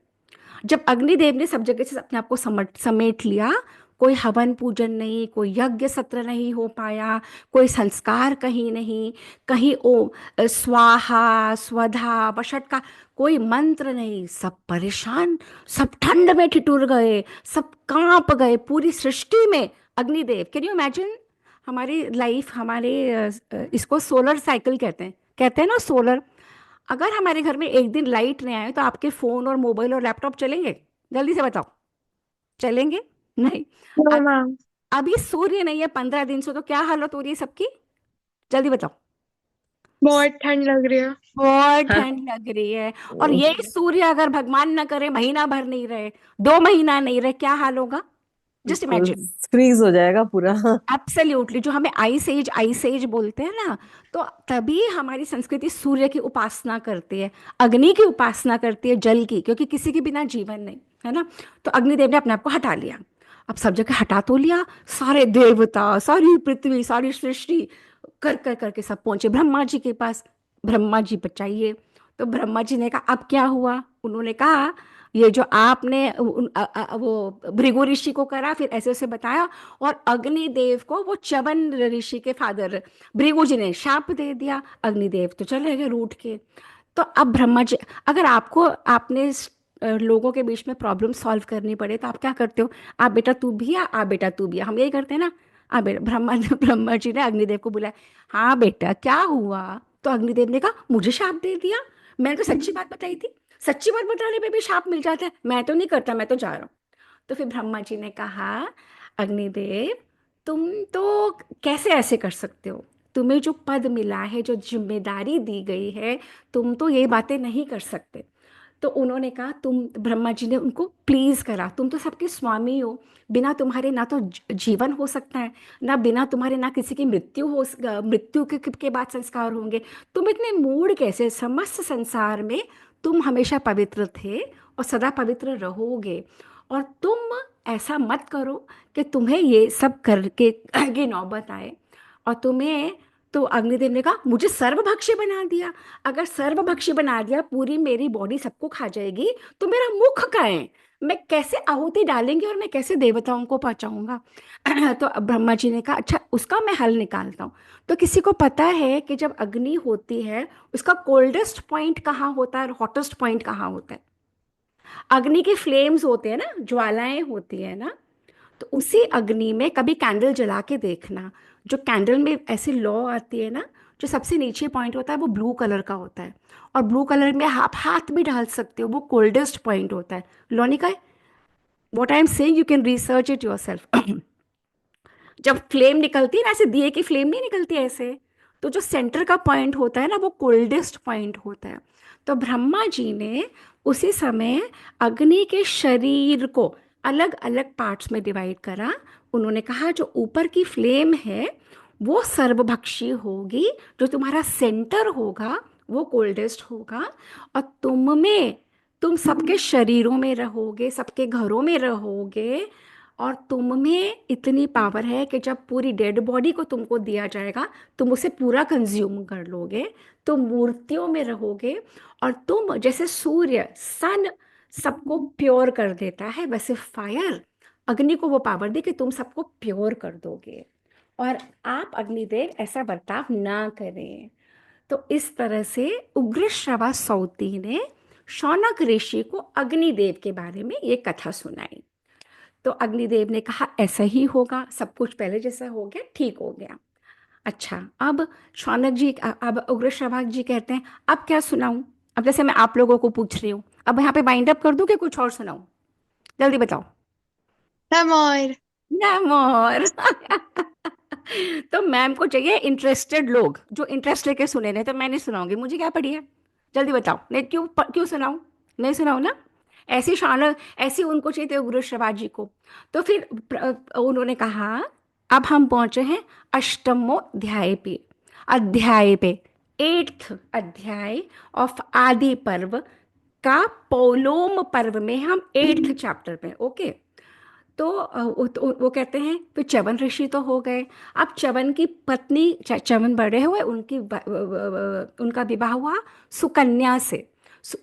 जब अग्निदेव ने सब जगह से अपने आप को समेट लिया, कोई हवन पूजन नहीं, कोई यज्ञ सत्र नहीं हो पाया, कोई संस्कार कहीं नहीं, कहीं स्वाहा स्वधा वषट का कोई मंत्र नहीं, सब परेशान, सब ठंड में ठिठुर गए, सब कांप गए, पूरी सृष्टि में अग्निदेव। Can you imagine? हमारी लाइफ, हमारे इसको सोलर साइकिल कहते हैं ना, सोलर। अगर हमारे घर में एक दिन लाइट नहीं आए तो आपके फोन और मोबाइल और लैपटॉप चलेंगे? जल्दी से बताओ, चलेंगे? नहीं। No, अ- ma'am. अभी सूर्य नहीं है 15 दिन से, तो क्या हालत हो रही है सबकी? जल्दी बताओ। बहुत ठंड लग रही है. बहुत ठंड लग रही है। और ये सूर्य अगर भगवान ना करे महीना भर नहीं रहे, 2 महीना नहीं रहे, क्या हाल होगा? Just imagine. फ्रीज हो जाएगा पूरा। एब्सोल्युटली, जो हमें आइस एज बोलते हैं ना, तो तभी हमारी संस्कृति सूर्य की उपासना करती है, अग्नि की उपासना करती है, जल की, क्योंकि किसी के बिना जीवन नहीं है ना। तो अग्निदेव ने अपने आप को हटा लिया। अब सब जगह हटा तो लिया, सारे देवता, सारी पृथ्वी, सारी सृष्टि कर कर करके सब पहुंचे ब्रह्मा जी के पास। ब्रह्मा जी बचाइए। तो ब्रह्मा जी ने कहा अब क्या हुआ? उन्होंने कहा ये जो आपने वो भृगु ऋषि को करा, फिर ऐसे ऐसे बताया, और अग्निदेव को वो च्यवन ऋषि के फादर भृगु जी ने शाप दे दिया। अग्निदेव तो चले गए रूठ के। तो अब ब्रह्मा जी, अगर आपको आपने लोगों के बीच में प्रॉब्लम सॉल्व करनी पड़े तो आप क्या करते हो? आप बेटा तू भी आ, आ बेटा तू भी आ, हम यही करते हैं ना। आ बेटा, ब्रह्मा जी ने अग्निदेव को बुलाया। हाँ बेटा क्या हुआ? तो अग्निदेव ने कहा मुझे शाप दे दिया, मैंने तो सच्ची बात बताई थी। सच्ची बात बताने पे भी शाप मिल जाता है, मैं तो नहीं करता, मैं तो जा रहा हूँ। तो फिर ब्रह्मा जी ने कहा, अग्निदेव तुम तो कैसे ऐसे कर सकते हो? तुम्हें जो पद मिला है, जो जिम्मेदारी दी गई है, तुम तो ये बातें नहीं कर सकते। तो उन्होंने कहा, तुम, ब्रह्मा जी ने उनको प्लीज करा, तुम तो सबके स्वामी हो, बिना तुम्हारे ना तो जीवन हो सकता है, ना बिना तुम्हारे ना किसी की मृत्यु हो, मृत्यु के बाद संस्कार होंगे। तुम इतने मूढ़ कैसे? समस्त संसार में तुम हमेशा पवित्र थे और सदा पवित्र रहोगे, और तुम ऐसा मत करो कि तुम्हें ये सब करके की नौबत आए। और तुम्हें, तो अग्निदेव ने कहा मुझे सर्वभक्षी बना दिया। अगर सर्वभक्षी बना दिया, पूरी मेरी बॉडी सबको खा जाएगी, तो मेरा मुख कहाँ है? मैं कैसे आहुति डालेंगे और मैं कैसे देवताओं को पहुंचाऊंगा? तो अब ब्रह्मा जी ने कहा अच्छा उसका मैं हल निकालता हूँ। तो किसी को पता है कि जब अग्नि होती है, उसका कोल्डेस्ट पॉइंट कहाँ होता है और हॉटेस्ट पॉइंट कहाँ होता है? अग्नि के फ्लेम्स होते हैं ना, ज्वालाएं होती है ना, तो उसी अग्नि में कभी कैंडल जला के देखना। जो कैंडल में ऐसी लौ आती है ना, जो सबसे नीचे पॉइंट होता है वो ब्लू कलर का होता है, और ब्लू कलर में आप हाथ भी डाल सकते हो, वो कोल्डेस्ट पॉइंट होता है। Lonika, what I am saying you can research it yourself. जब फ्लेम निकलती है ना, ऐसे दिए की फ्लेम नहीं निकलती ऐसे, तो जो सेंटर का पॉइंट होता है ना, वो कोल्डेस्ट पॉइंट होता है। तो ब्रह्मा जी ने उसी समय अग्नि के शरीर को अलग अलग पार्ट्स में डिवाइड करा। उन्होंने कहा जो ऊपर की फ्लेम है वो सर्वभक्षी होगी, जो तुम्हारा सेंटर होगा वो कोल्डेस्ट होगा, और तुम में, तुम सबके शरीरों में रहोगे, सबके घरों में रहोगे, और तुम में इतनी पावर है कि जब पूरी डेड बॉडी को तुमको दिया जाएगा, तुम उसे पूरा कंज्यूम कर लोगे। तुम मूर्तियों में रहोगे, और तुम जैसे सूर्य, सन सबको प्योर कर देता है, वैसे फायर, अग्नि को वो पावर दी कि तुम सबको प्योर कर दोगे, और आप अग्निदेव ऐसा बर्ताव ना करें। तो इस तरह से उग्र श्रवा सौती ने शौनक ऋषि को अग्निदेव के बारे में ये कथा सुनाई। तो अग्निदेव ने कहा ऐसा ही होगा, सब कुछ पहले जैसा हो गया, ठीक हो गया। अच्छा, अब शौनक जी, अब उग्र श्रवा जी कहते हैं अब क्या सुनाऊं? अब जैसे मैं आप लोगों को पूछ रही हूँ, अब यहाँ पे बाइंड अप कर दूं कि कुछ और सुनाऊं? जल्दी बताओ। some more. नमोर। तो मैम को चाहिए इंटरेस्टेड लोग जो इंटरेस्ट लेके सुने, नहीं तो मैं नहीं सुनाऊंगी, मुझे क्या पड़ी है। जल्दी बताओ, नहीं क्यों क्यों सुनाऊं? नहीं सुनाऊं ना? ऐसी शान, ऐसी उनको चाहिए थे उग्र श्रवा जी को। तो फिर उन्होंने कहा अब हम पहुंचे हैं अष्टमो अध्याय पे 8th अध्याय ऑफ आदि पर्व का पौलोम पर्व में हम 8th चैप्टर में। ओके, तो वो कहते हैं फिर च्यवन ऋषि तो हो गए। अब च्यवन की पत्नी, च्यवन बड़े हुए, उनका विवाह हुआ सुकन्या से।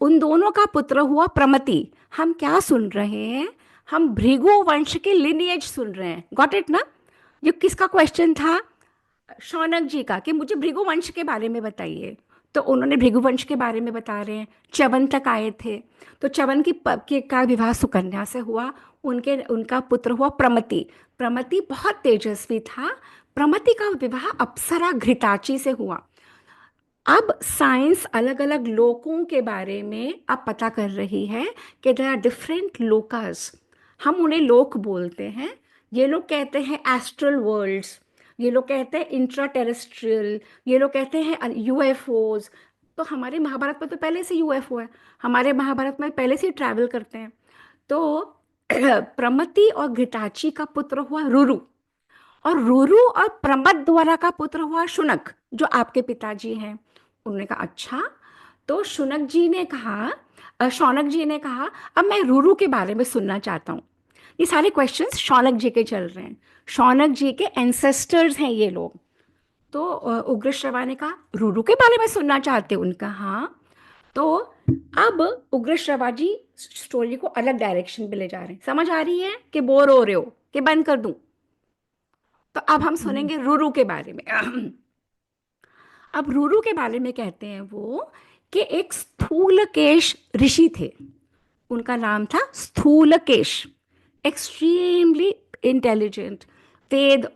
उन दोनों का पुत्र हुआ प्रमति। हम क्या सुन रहे हैं? हम भृगु वंश के लिनिएज सुन रहे हैं। गॉट इट ना? ये किसका क्वेश्चन था? शौनक जी का, कि मुझे भृगुवंश के बारे में बताइए। तो उन्होंने भृगुवंश के बारे में बता रहे हैं। च्यवन तक आए थे, तो च्यवन का विवाह सुकन्या से हुआ। उनका पुत्र हुआ प्रमति। प्रमति बहुत तेजस्वी था। प्रमति का विवाह अप्सरा घृताची से हुआ। अब साइंस अलग अलग लोकों के बारे में अब पता कर रही है कि देयर आर डिफरेंट लोकास। हम उन्हें लोक बोलते हैं। ये लोग कहते हैं एस्ट्रल वर्ल्ड्स, ये लोग कहते हैं इंट्रा टेरेस्ट्रियल, ये लोग कहते हैं यूएफओज। तो हमारे महाभारत में तो पहले से यूएफओ है, हमारे महाभारत में पहले से ट्रैवल करते हैं। तो प्रमति और घृताची का पुत्र हुआ रुरु, और रुरु और प्रमद द्वारा का पुत्र हुआ शुनक, जो आपके पिताजी हैं। उन्होंने कहा अच्छा। तो शुनक जी ने कहा, शौनक जी ने कहा अब मैं रुरु के बारे में सुनना चाहता हूँ। ये सारे क्वेश्चंस शौनक जी के चल रहे हैं, शौनक जी के एंसेस्टर्स हैं ये लोग। तो उग्र श्रवा ने कहा रुरु के बारे में सुनना चाहते हो? उनका हाँ। तो अब उग्र श्रवाजी स्टोरी को अलग डायरेक्शन पे ले जा रहे हैं। समझ आ रही है कि बोर हो रहे हो कि बंद कर दूं? तो अब हम सुनेंगे रूरू के बारे में। अब रूरू के बारे में कहते हैं वो कि एक स्थूलकेश ऋषि थे। उनका नाम था स्थूलकेश। एक्सट्रीमली इंटेलिजेंट,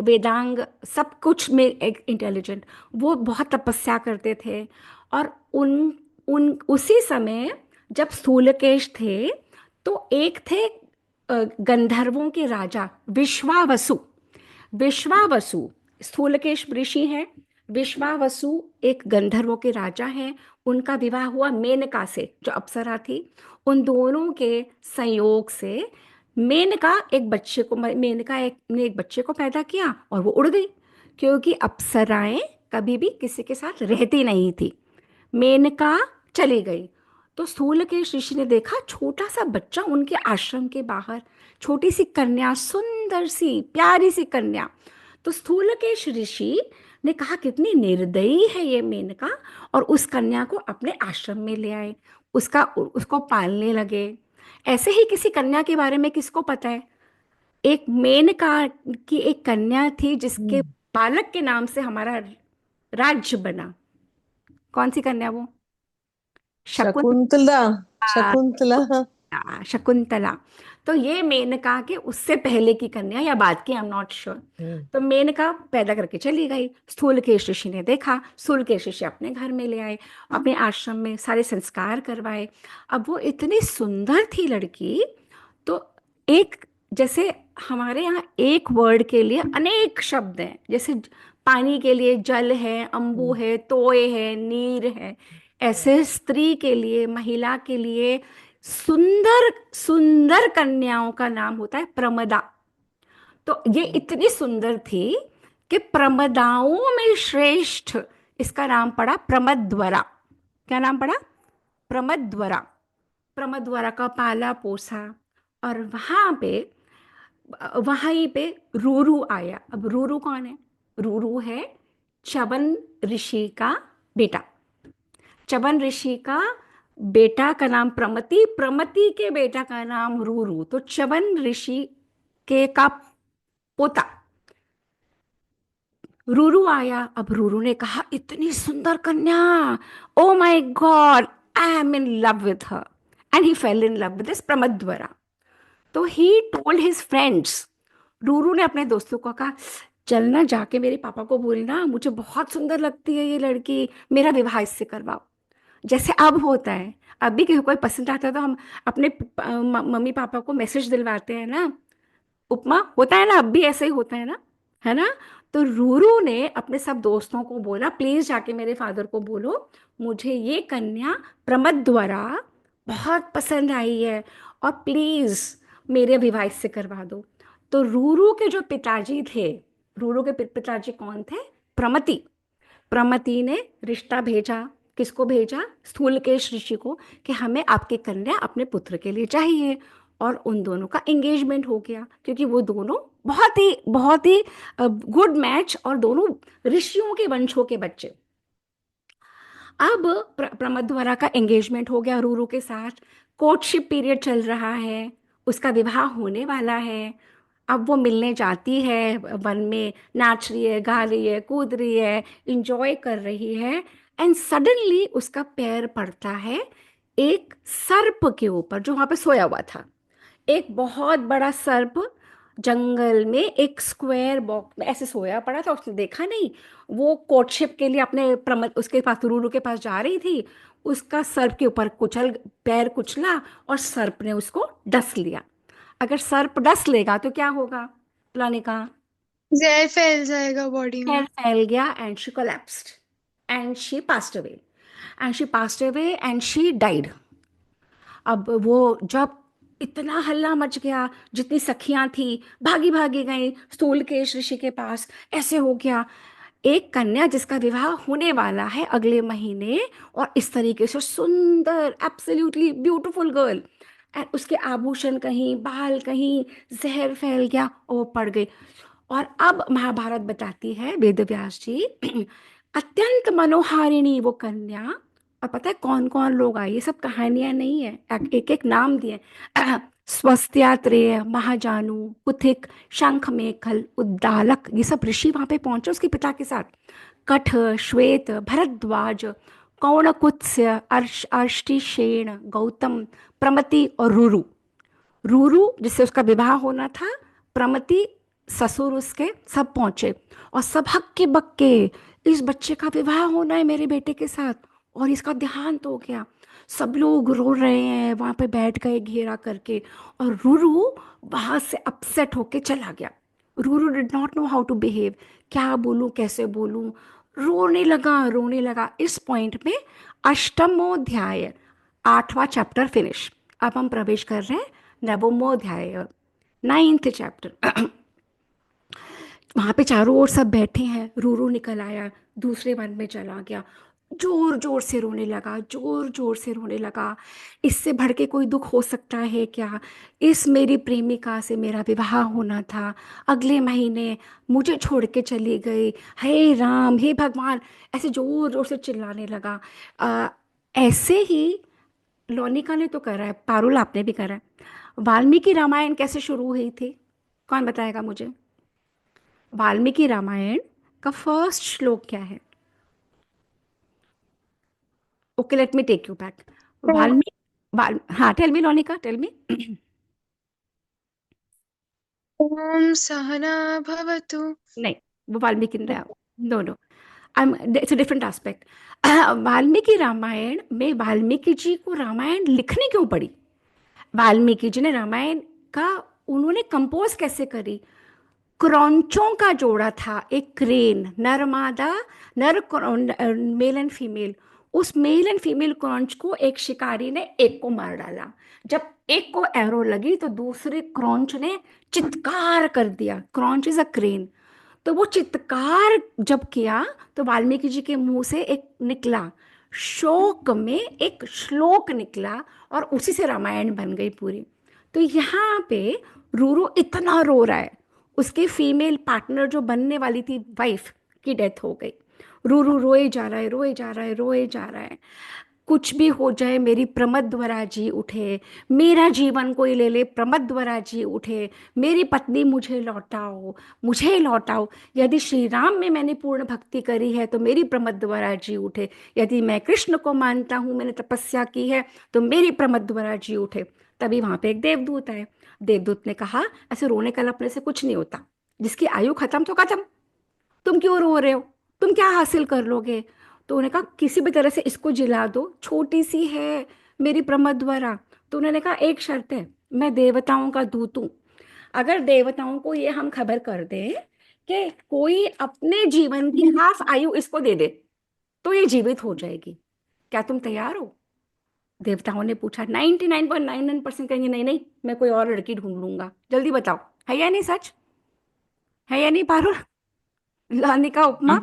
वेदांग सब कुछ में इंटेलिजेंट। वो बहुत तपस्या करते थे। और उन उन उसी समय जब स्थूलकेश थे तो एक थे गंधर्वों के राजा विश्वावसु। विश्वावसु स्थूलकेश ऋषि हैं। विश्वावसु एक गंधर्वों के राजा हैं। उनका विवाह हुआ मेनका से, जो अप्सरा थी। उन दोनों के संयोग से मेनका ने एक बच्चे को पैदा किया और वो उड़ गई, क्योंकि अप्सराएं कभी भी किसी के साथ रहती नहीं थी। मेनका चली गई तो स्थूलकेश ऋषि ने देखा छोटा सा बच्चा उनके आश्रम के बाहर, छोटी सी कन्या, सुंदर सी प्यारी सी कन्या। तो स्थूलकेश ऋषि ने कहा कितनी निर्दयी है ये मेनका, और उस कन्या को अपने आश्रम में ले आए। उसको पालने लगे। ऐसे ही किसी कन्या के बारे में किसको पता है? एक मेनका की एक कन्या थी जिसके बालक के नाम से हमारा राज्य बना। कौन सी कन्या वो? शकुंतला। शकुंतला। शकुंतला। तो ये मेनका के उससे पहले की कन्या या बाद की, आई एम नॉट श्योर। तो मेनका पैदा करके चली गई। स्थूलकेश ऋषि ने देखा, स्थूलकेश ऋषि अपने घर में ले आए, अपने आश्रम में सारे संस्कार करवाए। अब वो इतनी सुंदर थी लड़की। तो एक, जैसे हमारे यहाँ एक वर्ड के लिए अनेक शब्द हैं, जैसे पानी के लिए जल है, अम्बु है, तोय है, नीर है, ऐसे स्त्री के लिए, महिला के लिए सुंदर सुंदर कन्याओं का नाम होता है प्रमदा। तो ये इतनी सुंदर थी कि प्रमदाओं में श्रेष्ठ इसका नाम पड़ा प्रमद्वरा। क्या नाम पड़ा? प्रमद्वरा। प्रमद्वरा का पाला पोसा। और वहीं पे रूरू आया। अब रूरू कौन है? रूरू है च्यवन ऋषि का बेटा। च्यवन ऋषि का बेटा का नाम प्रमति, प्रमति के बेटा का नाम रूरू। तो च्यवन ऋषि के का पोता रूरू आया। अब रूरू ने कहा इतनी सुंदर कन्या, oh my God, I am in love with her. And he fell in love with this Pramadvara. तो he told his friends. Ruru ने अपने दोस्तों को कहा चलना, जाके मेरे पापा को बोलना मुझे बहुत सुंदर लगती है ये लड़की, मेरा विवाह इससे करवाओ। जैसे अब होता है, अब भी किसी को कोई पसंद आता है तो हम अपने मम्मी पापा को मैसेज दिलवाते हैं ना, उपमा होता है ना, अब भी ऐसे ही होता है ना। तो रूरू ने अपने सब दोस्तों को बोला प्लीज जाके मेरे फादर को बोलो मुझे ये कन्या प्रमद्वरा बहुत पसंद आई है, और प्लीज मेरे विवाह इससे करवा दो। तो रूरू के जो पिताजी थे, रूरू के पिताजी कौन थे? प्रमति। प्रमति ने रिश्ता भेजा। किसको भेजा? स्थूलकेश ऋषि को, कि हमें आपकी कन्या अपने पुत्र के लिए चाहिए। और उन दोनों का एंगेजमेंट हो गया, क्योंकि वो दोनों बहुत ही गुड मैच, और दोनों ऋषियों के वंशों के बच्चे। अब प्रमद्वरा का एंगेजमेंट हो गया रूरू के साथ। कोर्टशिप पीरियड चल रहा है, उसका विवाह होने वाला है। अब वो मिलने जाती है, वन में नाच रही है, गा रही है, कूद रही है, इंजॉय कर रही है। एंड सडनली उसका पैर पड़ता है एक सर्प के ऊपर जो वहां पे सोया हुआ था। एक बहुत बड़ा सर्प जंगल में एक स्क्वायर बॉक्स में ऐसे सोया पड़ा था। उसने देखा नहीं, वो कोर्टशिप के लिए अपने उसके पास, रूरू के पास जा रही थी। उसका सर्प के ऊपर पैर कुचला और सर्प ने उसको डस लिया। अगर सर्प डस लेगा तो क्या होगा? प्लानिका जहर फैल जाएगा बॉडी पैर में। फैल गया and she collapsed and she passed away and she died. अब वो जब इतना हल्ला मच गया, जितनी सखियां थी भागी भागी गई स्थूलकेश ऋषि के पास। ऐसे हो गया, एक कन्या जिसका विवाह होने वाला है अगले महीने, और इस तरीके से सुंदर एब्सोल्युटली ब्यूटीफुल गर्ल, एंड उसके आभूषण कहीं, बाल कहीं, जहर फैल गया और वो पड़ गई। और अब महाभारत बताती है, वेद व्यास जी, अत्यंत मनोहारिणी वो कन्या, और पता है कौन कौन लोग आए, ये सब कहानियां नहीं है, एक एक नाम दिए। स्वस्त्यात्रेय, महाजानु, कुथिक, शंख मेखल, उद्दालक, ये सब ऋषि वहां पे पहुंचे उसके पिता के साथ। कठ, श्वेत, भरद्वाज, कौणकुत्स्य, अर्ष्टिशेण, गौतम, प्रमति और रुरु। रूरू जिससे उसका विवाह होना था, प्रमति ससुर उसके, सब पहुंचे। और सब हक्के बक्के, इस बच्चे का विवाह होना है मेरे बेटे के साथ, और इसका देहांत हो गया। सब लोग रो रहे हैं, वहां पे बैठ गए घेरा करके। और रूरू वहां से अपसेट होके चला गया। Ruru did not know how to behave, क्या बोलूं कैसे बोलूं, रोने लगा रोने लगा। इस पॉइंट में अष्टमोध्याय, 8वां चैप्टर फिनिश। अब हम प्रवेश कर रहे हैं नवमोध्याय, 9th चैप्टर। वहां पे चारों ओर सब बैठे हैं। रूरू निकल आया, दूसरे वन में चला गया, जोर जोर से रोने लगा, जोर जोर से रोने लगा। इससे बढ़ के कोई दुख हो सकता है क्या, इस मेरी प्रेमिका से मेरा विवाह होना था, अगले महीने मुझे छोड़ के चली गई, हे राम हे भगवान, ऐसे जोर जोर से चिल्लाने लगा। आ, ऐसे ही लोनिका ने तो करा है, पारुल आपने भी करा है। वाल्मीकि रामायण कैसे शुरू हुई थी, कौन बताएगा मुझे? वाल्मीकि रामायण का फर्स्ट श्लोक क्या है? Okay, let me take you back. Valmiki हाँ, टेल मी लोनिका, टेल मी। ओम सहना भवतु। नहीं, वो Valmiki, no no, I it's a different aspect. Valmiki Ramayana में वाल्मीकि जी को रामायण लिखनी क्यों पड़ी? वाल्मीकि जी ने रामायण का, उन्होंने कंपोज कैसे करी? क्रॉन्चों का जोड़ा था, एक क्रेन, नर मादा, मेल एंड फीमेल। उस मेल एंड फीमेल क्रॉन्च को एक शिकारी ने एक को मार डाला। जब एक को एरो लगी तो दूसरे क्रॉन्च ने चित्कार कर दिया। Kraunch is a crane. तो वो चित्कार जब किया तो वाल्मीकि जी के मुंह से एक निकला, शोक में एक श्लोक निकला, और उसी से रामायण बन गई पूरी। तो यहाँ पे रूरू इतना रो रहा है, उसकी फीमेल पार्टनर जो बनने वाली थी, वाइफ की डेथ हो गई। रूरू रोए जा रहा है, रोए जा रहा है, रोए जा रहा है। कुछ भी हो जाए मेरी प्रमद्वरा जी उठे, मेरा जीवन कोई ले ले प्रमद्वरा जी उठे, मेरी पत्नी मुझे लौटाओ, मुझे लौटाओ। यदि श्री राम में मैंने पूर्ण भक्ति करी है तो मेरी प्रमद्वरा जी उठे, यदि मैं कृष्ण को मानता हूँ, मैंने तपस्या की है, तो मेरी प्रमद्वरा जी उठे। तभी वहां पे एक देवदूत आए। देवदूत ने कहा, ऐसे रोने कलपने से कुछ नहीं होता, जिसकी आयु खत्म तो खत्म, तुम क्यों रो रहे हो, तुम क्या हासिल कर लोगे? तो उन्होंने कहा किसी भी तरह से इसको जिला दो, छोटी सी है मेरी प्रमद्वरा। तो उन्होंने कहा एक शर्त है, मैं देवताओं का दूत हूं, अगर देवताओं को ये हम खबर कर दें कि कोई अपने जीवन की हाफ आयु इसको दे दे तो ये जीवित हो जाएगी, क्या तुम तैयार हो? देवताओं ने पूछा। 99.99% कहेंगे नहीं नहीं, मैं कोई और लड़की ढूंढ लूंगा, जल्दी बताओ, है या नहीं सच, है या नहीं पारुल? लाने का उपमा,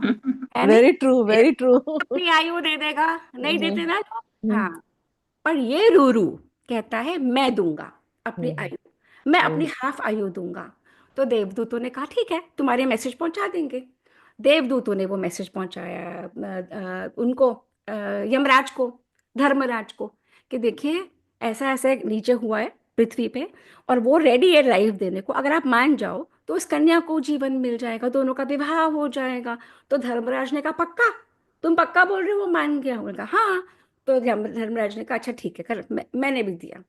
है नहीं? वेरी ट्रू, ये वेरी ट्रू। अपनी आयु दे देगा, नहीं देते ना लोग। हम्म, हाँ, पर ये रूरू कहता है मैं दूंगा अपनी हम्म, आयु, मैं अपनी हम्म, हाफ आयु दूंगा। तो देवदूतों ने कहा ठीक है, तुम्हारे मैसेज पहुंचा देंगे। देवदूतों ने वो मैसेज पहुंचाया उनको, यमराज को, धर्मराज को, कि देखिए ऐसा ऐसा नीचे हुआ है पृथ्वी पे, और वो रेडी है लाइफ देने को, अगर आप मान जाओ तो उस कन्या को जीवन मिल जाएगा, दोनों का विवाह हो जाएगा। तो धर्मराज ने कहा पक्का, तुम पक्का बोल रहे हो? वो मान गया, उन्होंने कहा हाँ। तो धर्मराज ने कहा अच्छा ठीक है, कर मैंने भी दिया।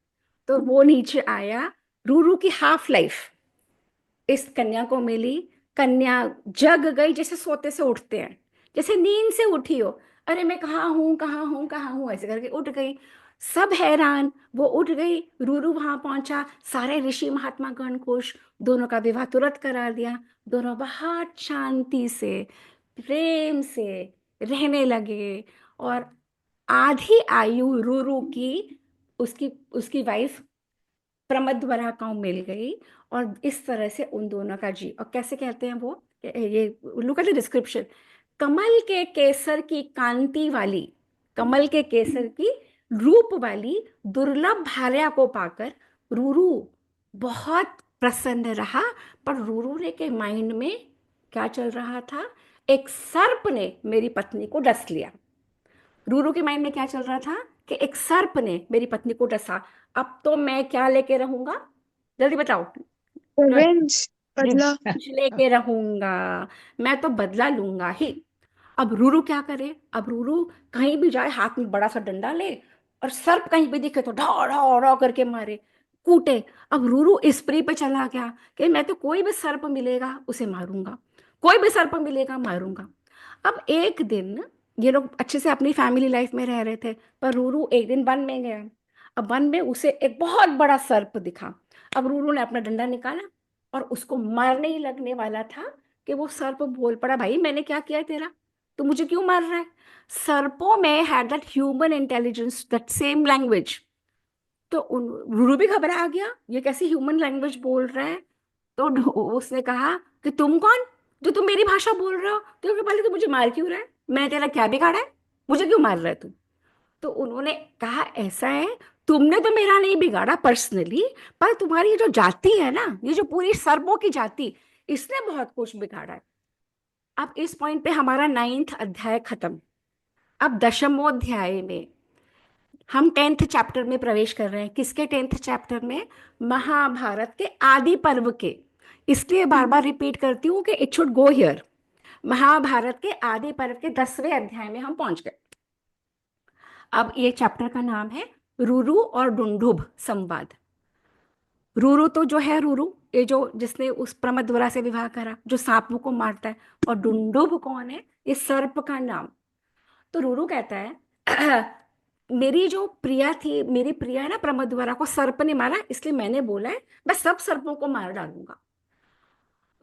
तो वो नीचे आया, रूरू की हाफ लाइफ इस कन्या को मिली। कन्या जग गई, जैसे सोते से उठते हैं, जैसे नींद से उठी हो, अरे मैं कहाँ हूँ कहाँ हूँ कहाँ हूँ, ऐसे करके उठ गई। सब हैरान, वो उठ गई, रूरू वहां पहुंचा, सारे ऋषि महात्मा गण खुश, दोनों का विवाह तुरंत करा दिया। दोनों बहुत शांति से, प्रेम से रहने लगे। और आधी आयु रूरू की उसकी उसकी वाइफ प्रमद्वरा को मिल गई। और इस तरह से उन दोनों का जी, और कैसे कहते हैं वो, ये लुक एट द डिस्क्रिप्शन, कमल के केसर की कांति वाली, कमल के केसर की रूप वाली दुर्लभ भार्या को पाकर रूरू बहुत प्रसन्न रहा। पर रूरू ने के माइंड में क्या चल रहा था? एक सर्प ने मेरी पत्नी को डस लिया। रूरू के माइंड में क्या चल रहा था कि एक सर्प ने मेरी पत्नी को डसा, अब तो मैं क्या लेके रहूंगा, जल्दी बताओ। रिवेंज, बदला। कुछ लेके रहूंगा, मैं तो बदला लूंगा ही। अब रूरू क्या करे, अब रूरू कहीं भी जाए हाथ में बड़ा सा डंडा ले, और सर्प कहीं भी दिखे तो ढा ढा ढा करके मारे, कूटे। अब रूरू इस परी पे चला गया कि मैं तो कोई भी सर्प मिलेगा उसे मारूंगा, कोई भी सर्प मिलेगा मारूंगा। अब एक दिन ये लोग अच्छे से अपनी फैमिली लाइफ में रह रहे थे, पर रूरू एक दिन वन में गया। अब वन में उसे एक बहुत बड़ा सर्प दिखा। अब रूरू ने अपना डंडा निकाला और उसको मारने ही लगने वाला था कि वो सर्प बोल पड़ा, भाई मैंने क्या किया है तेरा, तू मुझे क्यों मार रहा है। सर्पों में had that human intelligence, that same language. तो रूरू भी घबरा गया, ये कैसी ह्यूमन लैंग्वेज बोल रहा है। तो उसने कहा कि तुम कौन, जो तुम मेरी भाषा बोल रहे हो, तो पहले तो मुझे मार क्यों रहा है, मैं तेरा क्या बिगाड़ा है, मुझे क्यों मार रहा है तू। तो उन्होंने कहा ऐसा है, तुमने तो मेरा नहीं बिगाड़ा पर्सनली, पर तुम्हारी ये जो जाति है ना, ये जो पूरी सर्पों की जाति, इसने बहुत कुछ बिगाड़ा है। अब इस पॉइंट पे हमारा 9th अध्याय खत्म। अब 10वें अध्याय में हम 10th चैप्टर में प्रवेश कर रहे हैं। किसके 10th चैप्टर में, महाभारत के आदि पर्व के। इसलिए बार बार रिपीट करती हूँ कि it should go here. Mahabharata के आदि पर्व के 10वें अध्याय में हम पहुंच गए। अब ये चैप्टर का नाम है रुरु और डुंडुभ संवाद। रुरु तो जो है, रुरु ये जो जिसने उस प्रमदवरा से विवाह करा, जो सांपों को मारता है। और डुंडुभ कौन है, ये सर्प का नाम। तो रुरु कहता है मेरी जो प्रिया थी, मेरी प्रिया है ना, प्रमदवरा को सर्प ने मारा, इसलिए मैंने बोला है मैं सब सर्पों को मार डालूंगा।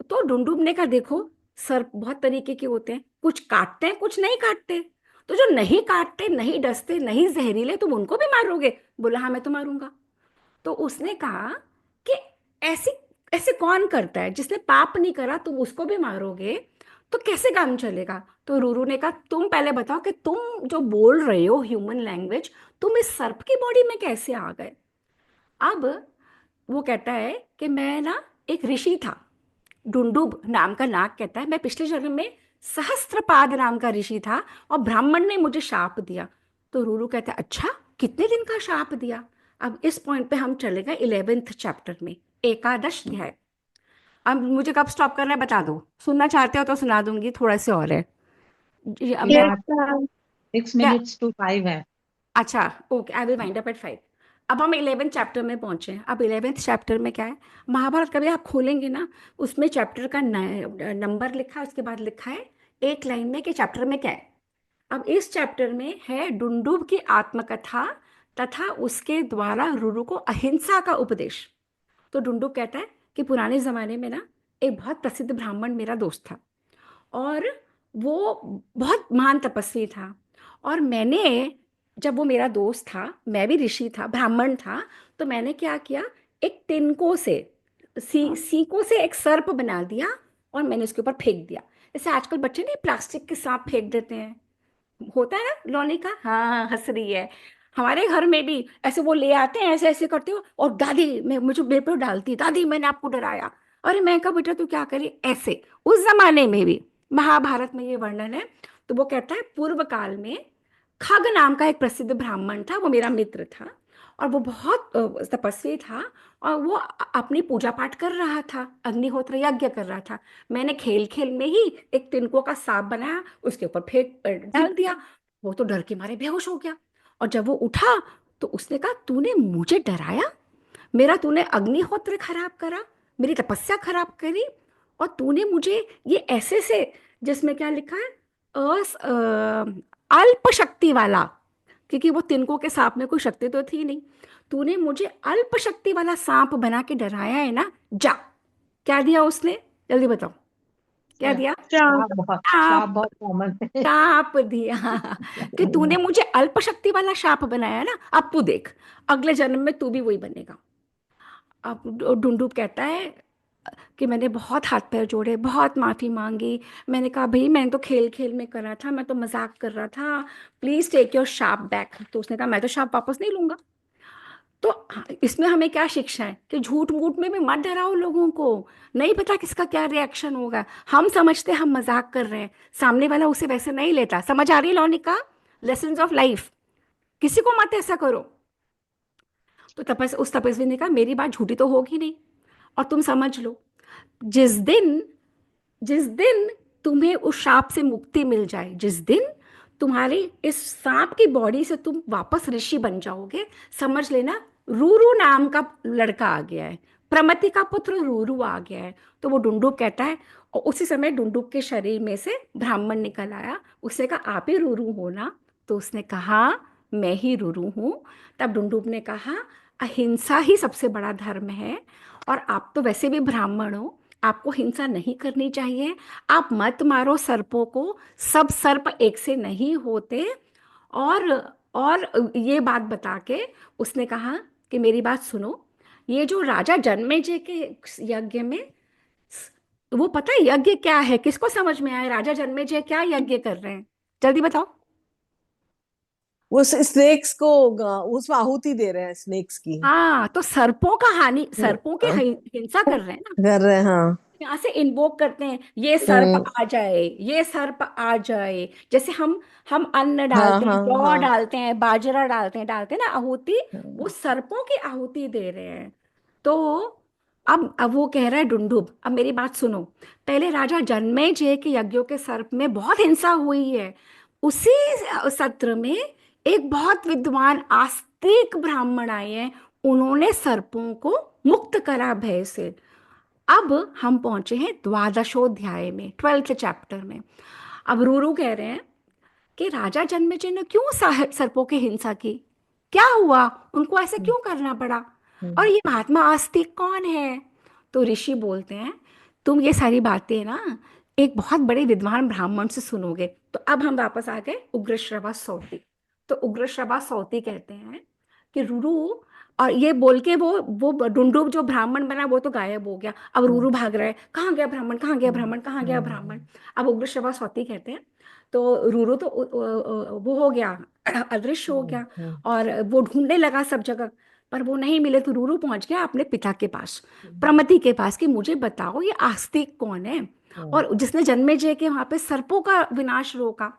तो डुंडुब ने कहा देखो, सर्प बहुत तरीके के होते हैं, कुछ काटते हैं कुछ नहीं काटते, तो जो नहीं काटते नहीं डसते नहीं जहरीले तुम उनको भी मारोगे। बोला हाँ मैं तो मारूंगा। तो उसने कहा कि ऐसी ऐसे कौन करता है, जिसने पाप नहीं करा तुम उसको भी मारोगे, तो कैसे काम चलेगा। तो रूरू ने कहा तुम पहले बताओ कि तुम जो बोल रहे हो ह्यूमन लैंग्वेज, तुम इस सर्प की बॉडी में कैसे आ गए। अब वो कहता है कि मैं ना एक ऋषि था, डुंडुब नाम का नाग कहता है, मैं पिछले जन्म में सहस्त्रपाद नाम का ऋषि था, और ब्राह्मण ने मुझे शाप दिया। तो रूरू कहता है अच्छा, कितने दिन का शाप दिया। अब इस पॉइंट पे हम चले गए 11th चैप्टर में, एकादश अध्याय। अब मुझे कब स्टॉप करना है बता दो, सुनना चाहते हो तो सुना दूंगी, थोड़ा से और है। अब मैं यस फिलहाल मैम। 6 minutes to 5 है। अच्छा okay, I will wind up at 5। अब हम 11th चैप्टर में पहुंचे हैं। अब 11th चैप्टर में क्या है, महाभारत कभी आप खोलेंगे ना, उसमें चैप्टर का नंबर लिखा है, उसके बाद लिखा है एक लाइन में कि चैप्टर में क्या है। अब इस चैप्टर में है डुंडुब की आत्मकथा तथा उसके द्वारा रुरु को अहिंसा का उपदेश। तो डुंडुब कहता है कि पुराने जमाने में ना एक बहुत प्रसिद्ध ब्राह्मण मेरा दोस्त था, और वो बहुत महान तपस्वी था। और मैंने, जब वो मेरा दोस्त था, मैं भी ऋषि था, ब्राह्मण था, तो मैंने क्या किया, एक तिनकों से सीकों से एक सर्प बना दिया और मैंने उसके ऊपर फेंक दिया। जैसे आजकल बच्चे नहीं प्लास्टिक के सांप फेंक देते हैं, होता है ना लोने का, हाँ हंस रही है। हमारे घर में भी ऐसे वो ले आते हैं, ऐसे ऐसे करते हो, और दादी मैं मुझे मेरे पे डालती, दादी मैंने आपको डराया। अरे मैं कहा बेटा तू क्या करी ऐसे। उस जमाने में भी महाभारत में ये वर्णन है। तो वो कहता है पूर्व काल में खग नाम का एक प्रसिद्ध ब्राह्मण था, वो मेरा मित्र था, और वो बहुत तपस्वी था, और वो अपनी पूजा पाठ कर रहा था, अग्निहोत्र यज्ञ कर रहा था। मैंने खेल खेल में ही एक तिनकों का सांप बनाया, उसके ऊपर फेंक डाल दिया। वो तो डर के मारे बेहोश हो गया। और जब वो उठा तो उसने कहा तूने मुझे डराया, मेरा तूने अग्निहोत्र खराब करा, मेरी तपस्या खराब करी, और तूने मुझे ये ऐसे से, जिसमें क्या लिखा है, अल्प शक्ति वाला, क्योंकि वो तिनकों के सांप में कोई शक्ति तो थी नहीं, तूने मुझे अल्प शक्ति वाला सांप बना के डराया है ना, जा। क्या दिया उसने, जल्दी बताओ क्या दिया। श्राप। श्राप सांप, बहुत कॉमन है। शाप दिया कि तूने मुझे अल्प शक्ति वाला शाप बनाया ना, अब तू देख अगले जन्म में तू भी वही बनेगा। अब ढूंढूब कहता है कि मैंने बहुत हाथ पैर जोड़े, बहुत माफी मांगी, मैंने कहा भाई मैंने तो खेल खेल में करा था, मैं तो मजाक कर रहा था, please take your shaap back. तो उसने कहा मैं तो शाप वापस नहीं लूंगा। तो इसमें हमें क्या शिक्षा है कि झूठ मूठ में भी मत डराओ लोगों को, नहीं पता किसका क्या रिएक्शन होगा। हम समझते हम मजाक कर रहे हैं, सामने वाला उसे वैसे नहीं लेता। समझ आ रही है लौनिका, लेसन्स ऑफ लाइफ, किसी को मत ऐसा करो। तो उस तपस्वी ने कहा मेरी बात झूठी तो होगी नहीं, और तुम समझ लो, जिस दिन जिस दिन तुम्हें उस सांप से मुक्ति मिल जाए, जिस दिन तुम्हारी इस सांप की बॉडी से तुम वापस ऋषि बन जाओगे, समझ लेना रूरू नाम का लड़का आ गया है, प्रमति का पुत्र रूरू आ गया है। तो वो डुंडुब कहता है, और उसी समय डुंडुब के शरीर में से ब्राह्मण निकल आया। उसने कहा आप ही रूरू हो ना? तो उसने कहा मैं ही रूरू हूं। तब डुंडुब ने कहा अहिंसा ही सबसे बड़ा धर्म है, और आप तो वैसे भी ब्राह्मण हो, आपको हिंसा नहीं करनी चाहिए, आप मत मारो सर्पों को, सब सर्प एक से नहीं होते। और ये बात बता के उसने कहा कि मेरी बात सुनो, ये जो राजा जन्मेजय के यज्ञ में, वो पता है यज्ञ क्या है? किसको समझ में आया राजा जन्मेजय क्या यज्ञ कर रहे हैं? जल्दी बताओ। वो स्नेक्स को उसमें आहुति दे रहे हैं, स्नेक्स की। हाँ, तो सर्पों का हानि, सर्पों की हाँ, हिंसा कर रहे हैं ना। कर रहे हैं, हाँ। यहाँ से इन्वोक करते हैं, ये सर्प हम्म, आ जाए, ये सर्प आ जाए। जैसे हम अन्न हाँ डालते हैं, हाँ जौ हाँ। डालते हैं, बाजरा डालते हैं ना आहुति, वो सर्पों की आहुति दे रहे हैं। तो अब वो कह रहा है डुंडुब, अब मेरी बात सुनो, पहले राजा जन्मेजय के यज्ञों के सर्प में बहुत हिंसा हुई है। उसी सत्र में एक बहुत विद्वान आस्तिक ब्राह्मण आए हैं, उन्होंने सर्पों को मुक्त करा भय से। अब हम पहुंचे हैं द्वादशोध्याय में, 12th चैप्टर में। अब रूरू कह रहे हैं कि राजा जन्मेजय ने क्यों सर्पों की हिंसा की, क्या हुआ, उनको ऐसे क्यों करना पड़ा, और हम्म, ये महात्मा आस्तिक कौन है? तो ऋषि बोलते हैं तुम ये सारी बातें ना एक बहुत बड़े विद्वान ब्राह्मण से सुनोगे। तो अब हम वापस आ गए उग्रश्रवा सौती। तो उग्रश्रवा सौती कहते हैं कि रूरू, और ये बोल के वो डुंडुब जो ब्राह्मण बना वो तो गायब हो गया। अब रूरू भाग रहा है, कहाँ गया ब्राह्मण, कहाँ गया ब्राह्मण, कहाँ गया ब्राह्मण। अब उग्रश्रवा सौती कहते हैं तो रूरू तो वो हो गया, अदृश्य हो गया, और वो ढूंढने लगा सब जगह, पर वो नहीं मिले। तो रूरू पहुंच गया अपने पिता के पास, प्रमति के पास, कि मुझे बताओ ये आस्तिक कौन है, और जिसने जन्मेजय के वहां पे सर्पों का विनाश रोका।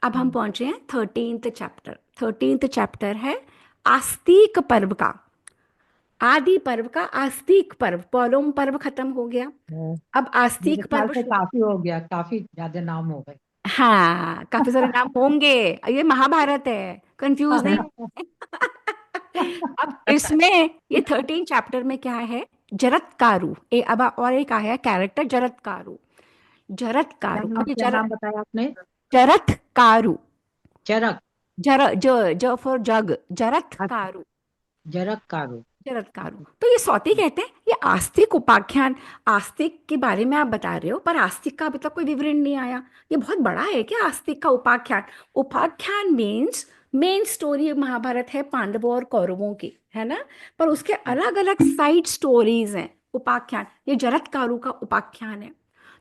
अब हम पहुंचे हैं 13th चैप्टर। 13th चैप्टर है आस्तिक पर्व का, आदि पर्व का आस्तिक पर्व। पौलोम पर्व खत्म हो गया, हाँ। अब मेरे आस्तिक ख्याल पर्व से शुरू। काफी हो गया, काफी ज्यादा नाम हो गए। हाँ, काफी सारे नाम होंगे, ये महाभारत है, कंफ्यूज नहीं अब इसमें ये 13 चैप्टर में क्या है, जरत्कारु, अब और एक आया कैरेक्टर जरत्कारु। जरत्कारु, अभी क्या नाम बताया आपने? जरत्कारु, चरक। ज फॉर जग, अच्छा, जरत्कारु, जरक कारो। जरत्कारु। तो ये सौती कहते हैं ये आस्तिक उपाख्यान, आस्तिक के बारे में आप बता रहे हो, पर आस्तिक का अभी तक कोई विवरण नहीं आया। ये बहुत बड़ा है क्या आस्तिक का उपाख्यान? उपाख्यान मीन्स मेन स्टोरी महाभारत है पांडवों और कौरवों की, है ना, पर उसके अलग अलग साइड स्टोरीज हैं। उपाख्यान, ये जरत्कारु का उपाख्यान है।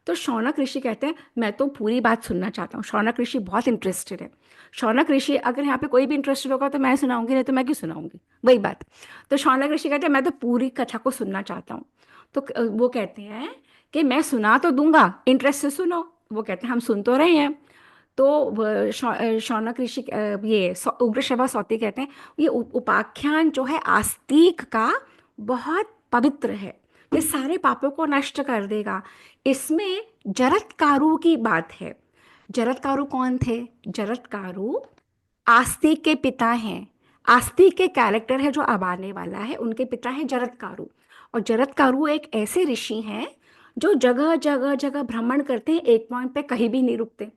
तो शौनक ऋषि कहते हैं मैं तो पूरी बात सुनना चाहता हूँ। शौनक ऋषि बहुत इंटरेस्टेड है। शौनक ऋषि, अगर यहाँ पे कोई भी इंटरेस्टेड होगा तो मैं सुनाऊंगी, नहीं तो मैं क्यों सुनाऊंगी, वही बात। तो शौनक ऋषि कहते हैं मैं तो पूरी कथा को सुनना चाहता हूँ। तो वो कहते हैं कि मैं सुना तो दूंगा, इंटरेस्ट से सुनो। वो कहते हैं हम सुन तो रहे हैं। तो शौनक ऋषि ये उग्रश्रवा सौती कहते हैं ये उपाख्यान जो है आस्तिक का बहुत पवित्र है, ये सारे पापों को नष्ट कर देगा। इसमें जरत्कारु की बात है। जरत्कारु कौन थे? जरत्कारु आस्तिक के पिता हैं। आस्तिक के कैरेक्टर है जो अब आने वाला है, उनके पिता हैं जरत्कारु। और जरत्कारु एक ऐसे ऋषि हैं जो जगह जगह जगह भ्रमण करते हैं, एक पॉइंट पे कहीं भी नहीं रुकते।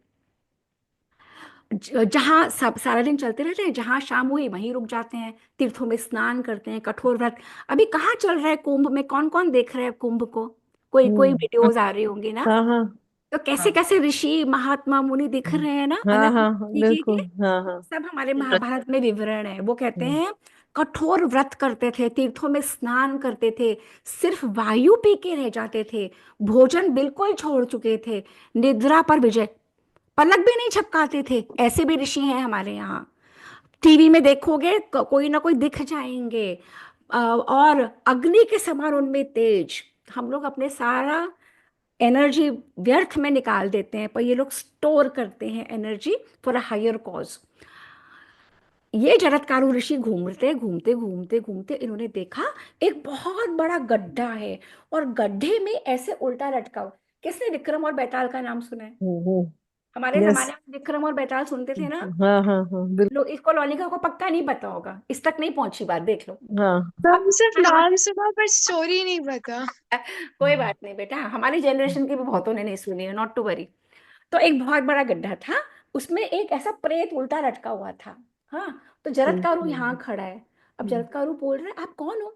जहाँ सब सारा दिन चलते रहते हैं, जहाँ शाम हुई वहीं रुक जाते हैं, तीर्थों में स्नान करते हैं, कठोर व्रत। अभी कहाँ चल रहा है कुंभ में, कौन कौन देख रहा है कुंभ को? कोई कोई हम्म, वीडियोस आ रही होंगी ना। हाँ हाँ तो कैसे कैसे ऋषि महात्मा मुनि दिख रहे हैं ना, हाँ अलग अलग हाँ हाँ, तरीके के। बिल्कुल, हाँ हाँ। सब हमारे महाभारत में विवरण है। वो कहते हैं कठोर व्रत करते थे, तीर्थों में स्नान करते थे, सिर्फ वायु पी के रह जाते थे, भोजन बिल्कुल छोड़ चुके थे, निद्रा पर विजय, पलक भी नहीं झपकाते थे। ऐसे भी ऋषि हैं हमारे यहाँ। टीवी में देखोगे कोई ना कोई दिख जाएंगे। और अग्नि के समान उनमें तेज। हम लोग अपने सारा एनर्जी व्यर्थ में निकाल देते हैं, पर ये लोग स्टोर करते हैं energy for a higher cause. ये जरत्कारु ऋषि घूमते घूमते घूमते घूमते इन्होंने देखा एक बहुत बड़ा गड्ढा है, और गड्ढे में ऐसे उल्टा लटका हुआ। किसने विक्रम और बेताल का नाम सुना है? हमारे यस। जमाने में विक्रम और बेताल सुनते थे ना हाँ हाँ हाँ बिल्कुल। लोग। इसको लोनिका को पक्का नहीं पता होगा, इस तक नहीं पहुंची बात, देख लो। हाँ हम सिर्फ अब नाम सुना पर स्टोरी नहीं पता। कोई बात नहीं बेटा, हमारी जनरेशन की भी बहुतों ने नहीं सुनी है, नॉट टू वरी। तो एक बहुत बड़ा गड्ढा था, उसमें एक ऐसा प्रेत उल्टा लटका हुआ था। हाँ, तो जरत्कारु यहाँ खड़ा है। अब जरत्कारु बोल रहा है आप कौन हो?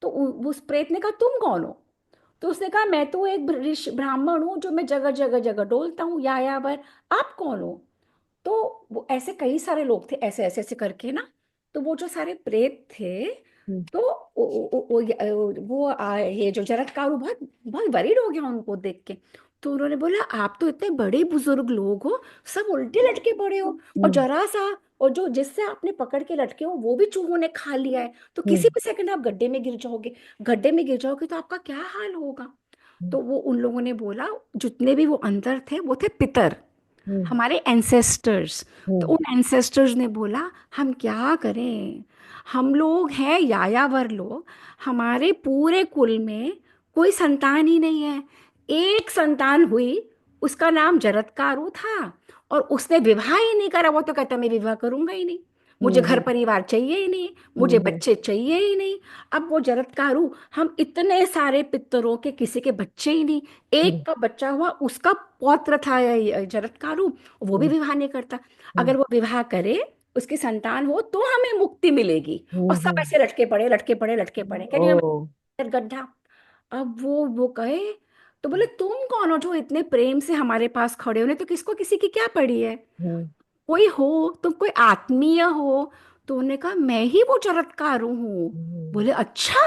तो उस प्रेत ने कहा तुम कौन हो? तो उसने कहा मैं तो एक ब्राह्मण हूँ जो मैं जगह जगह जगह डोलता हूँ यायावर। आप कौन हो? तो वो ऐसे कई सारे लोग थे, ऐसे ऐसे ऐसे करके ना। तो वो जो सारे प्रेत थे, तो ये जो जरत्कारु बहुत बहुत वरीड हो गया उनको देख के। तो उन्होंने बोला आप तो इतने बड़े बुजुर्ग लोग हो, सब उल्टे लटके पड़े हो, और जरा सा, और जो जिससे आपने पकड़ के लटके हो वो भी चूहों ने खा लिया है, तो किसी भी सेकंड आप गड्ढे में गिर जाओगे। गड्ढे में गिर जाओगे तो आपका क्या हाल होगा? तो वो उन लोगों ने बोला, जितने भी वो अंदर थे वो थे पितर, हमारे एंसेस्टर्स। तो उन एंसेस्टर्स ने बोला हम क्या करें, हम लोग हैं यायावर लोग, हमारे पूरे कुल में कोई संतान ही नहीं है। एक संतान हुई, उसका नाम जरत्कारु था, और उसने विवाह ही नहीं करा। वो तो कहता मैं विवाह करूंगा ही नहीं, मुझे घर परिवार चाहिए ही नहीं, मुझे बच्चे चाहिए ही नहीं। अब वो जरत्कारु, हम इतने सारे पितरों के किसी के बच्चे ही नहीं, एक का बच्चा हुआ, उसका पौत्र था ये जरत्कारु, वो भी विवाह नहीं करता। अगर वो विवाह करे, उसकी संतान हो, तो हमें मुक्ति मिलेगी। और सब ऐसे लटके पड़े लटके पड़े लटके पड़े, कैन यू ओ इमेजिन गड्ढा? अब वो कहे, तो बोले तुम कौन हो जो इतने प्रेम से हमारे पास खड़े हो? ने तो किसको किसी की क्या पड़ी है, कोई हो, तुम कोई आत्मीय हो? तो उन्होंने कहा मैं ही वो जरत्कारु हूँ। बोले अच्छा,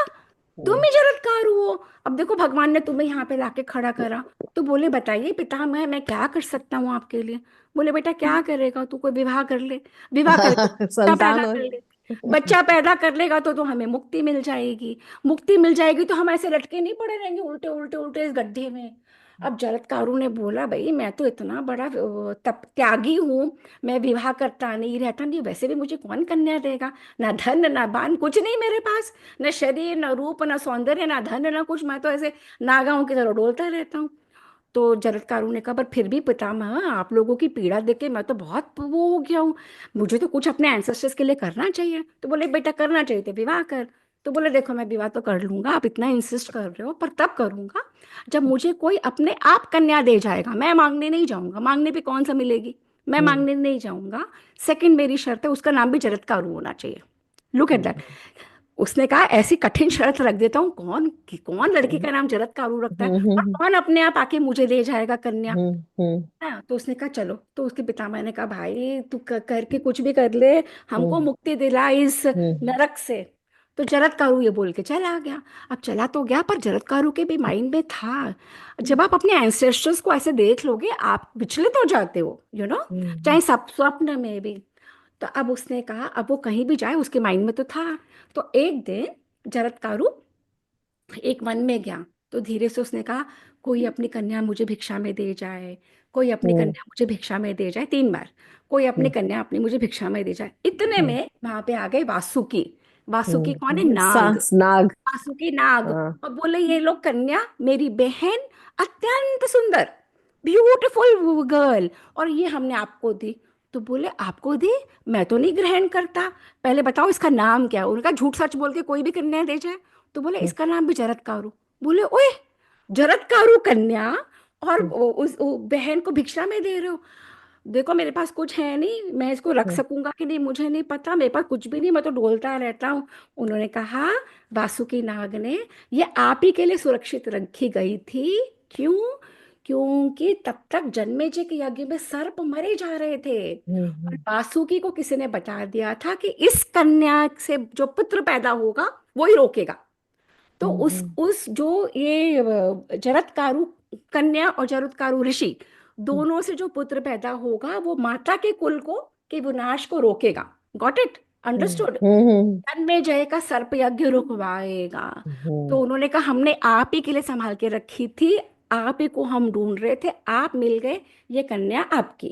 तुम ही जरत्कारु हो? अब देखो भगवान ने तुम्हें यहाँ पे लाके खड़ा करा। तो बोले बताइए पितामह मैं क्या कर सकता हूँ आपके लिए? बोले बेटा क्या करेगा तू, कोई विवाह कर ले, विवाह करके बच्चा संतान पैदा हो। कर ले, बच्चा पैदा कर लेगा तो हमें मुक्ति मिल जाएगी, मुक्ति मिल जाएगी तो हम ऐसे लटके नहीं पड़े रहेंगे उल्टे उल्टे उल्टे इस गड्ढे में। अब जरत्कारु ने बोला भाई मैं तो इतना बड़ा तप त्यागी हूँ, मैं विवाह करता नहीं रहता नहीं, वैसे भी मुझे कौन कन्या देगा, ना धन ना बान कुछ नहीं मेरे पास, न शरीर न रूप न सौंदर्य न धन न कुछ, मैं तो ऐसे नागाओं की तरह डोलता रहता हूँ। तो जरत्कारु ने कहा पर फिर भी पितामह आप लोगों की पीड़ा देख के मैं तो बहुत वो हो गया हूँ, मुझे तो कुछ अपने एंसेस्टर्स के लिए करना चाहिए। तो बोले बेटा करना चाहिए तो विवाह कर। तो बोले देखो मैं विवाह तो कर लूंगा, आप इतना इंसिस्ट कर रहे हो, पर तब करूंगा जब मुझे कोई अपने आप कन्या दे जाएगा, मैं मांगने नहीं जाऊंगा, मांगने पे कौन सा मिलेगी, मैं मांगने नहीं जाऊंगा। सेकंड मेरी शर्त है उसका नाम भी जरत्कारु होना चाहिए। Look at that. उसने कहा ऐसी कठिन शर्त रख देता हूँ, कौन कौन लड़की का नाम जरत्कारु रखता है, और कौन अपने आप आके मुझे ले जाएगा कन्या? हाँ, तो उसने कहा चलो। तो उसके पितामह ने कहा भाई तू करके कुछ भी कर ले, हमको मुक्ति दिला इस नरक से। तो जरत्कारु ये बोल के चला गया। अब चला तो गया, पर जरत्कारु के भी माइंड में था, जब आप अपने एंसेस्टर्स को ऐसे देख लोगे आप विचलित हो जाते हो, चाहे सब स्वप्न में भी। तो अब उसने कहा अब वो कहीं भी जाए, उसके माइंड में तो था। तो एक दिन जरत्कारु एक वन में गया, तो धीरे से उसने कहा कोई अपनी कन्या मुझे भिक्षा में दे जाए, कोई अपनी कन्या मुझे भिक्षा में दे जाए, 3 बार, कोई अपनी कन्या अपनी मुझे भिक्षा में दे जाए। इतने में वहां पे आ गए वासुकी। वासुकी कौन है? नाग। सांस नाग। वासुकी नाग। हाँ। और बोले ये लोग कन्या मेरी बहन, अत्यंत सुंदर, ब्यूटीफुल गर्ल, और ये हमने आपको दी। तो बोले आपको दी, मैं तो नहीं ग्रहण करता, पहले बताओ इसका नाम क्या है। उनका झूठ सच बोल के कोई भी कन्या दे जाए। तो बोले इसका नाम भी जरत्कारु। बोले ओए, जरत्कारु कन्या, और उस बहन को भिक्षा में दे रहे हो? देखो मेरे पास कुछ है नहीं, मैं इसको रख सकूंगा कि नहीं मुझे नहीं पता, मेरे पास कुछ भी नहीं, मैं तो डोलता रहता हूँ। उन्होंने कहा वासुकी नाग ने, ये आप ही के लिए सुरक्षित रखी गई थी। क्यों? क्योंकि तब तक जन्मेजय के यज्ञ में सर्प मरे जा रहे थे, और वासुकी को किसी ने बता दिया था कि इस कन्या से जो पुत्र पैदा होगा वो ही रोकेगा। तो उस जो ये जरत्कारु कन्या और जरत्कारु ऋषि दोनों से जो पुत्र पैदा होगा वो माता के कुल को के विनाश को रोकेगा। Got it? अंडरस्टूड? जन्मेजय का सर्प यज्ञ रुकवाएगा। तो उन्होंने कहा हमने आप ही के लिए संभाल के रखी थी, आप ही को हम ढूंढ रहे थे, आप मिल गए, ये कन्या आपकी।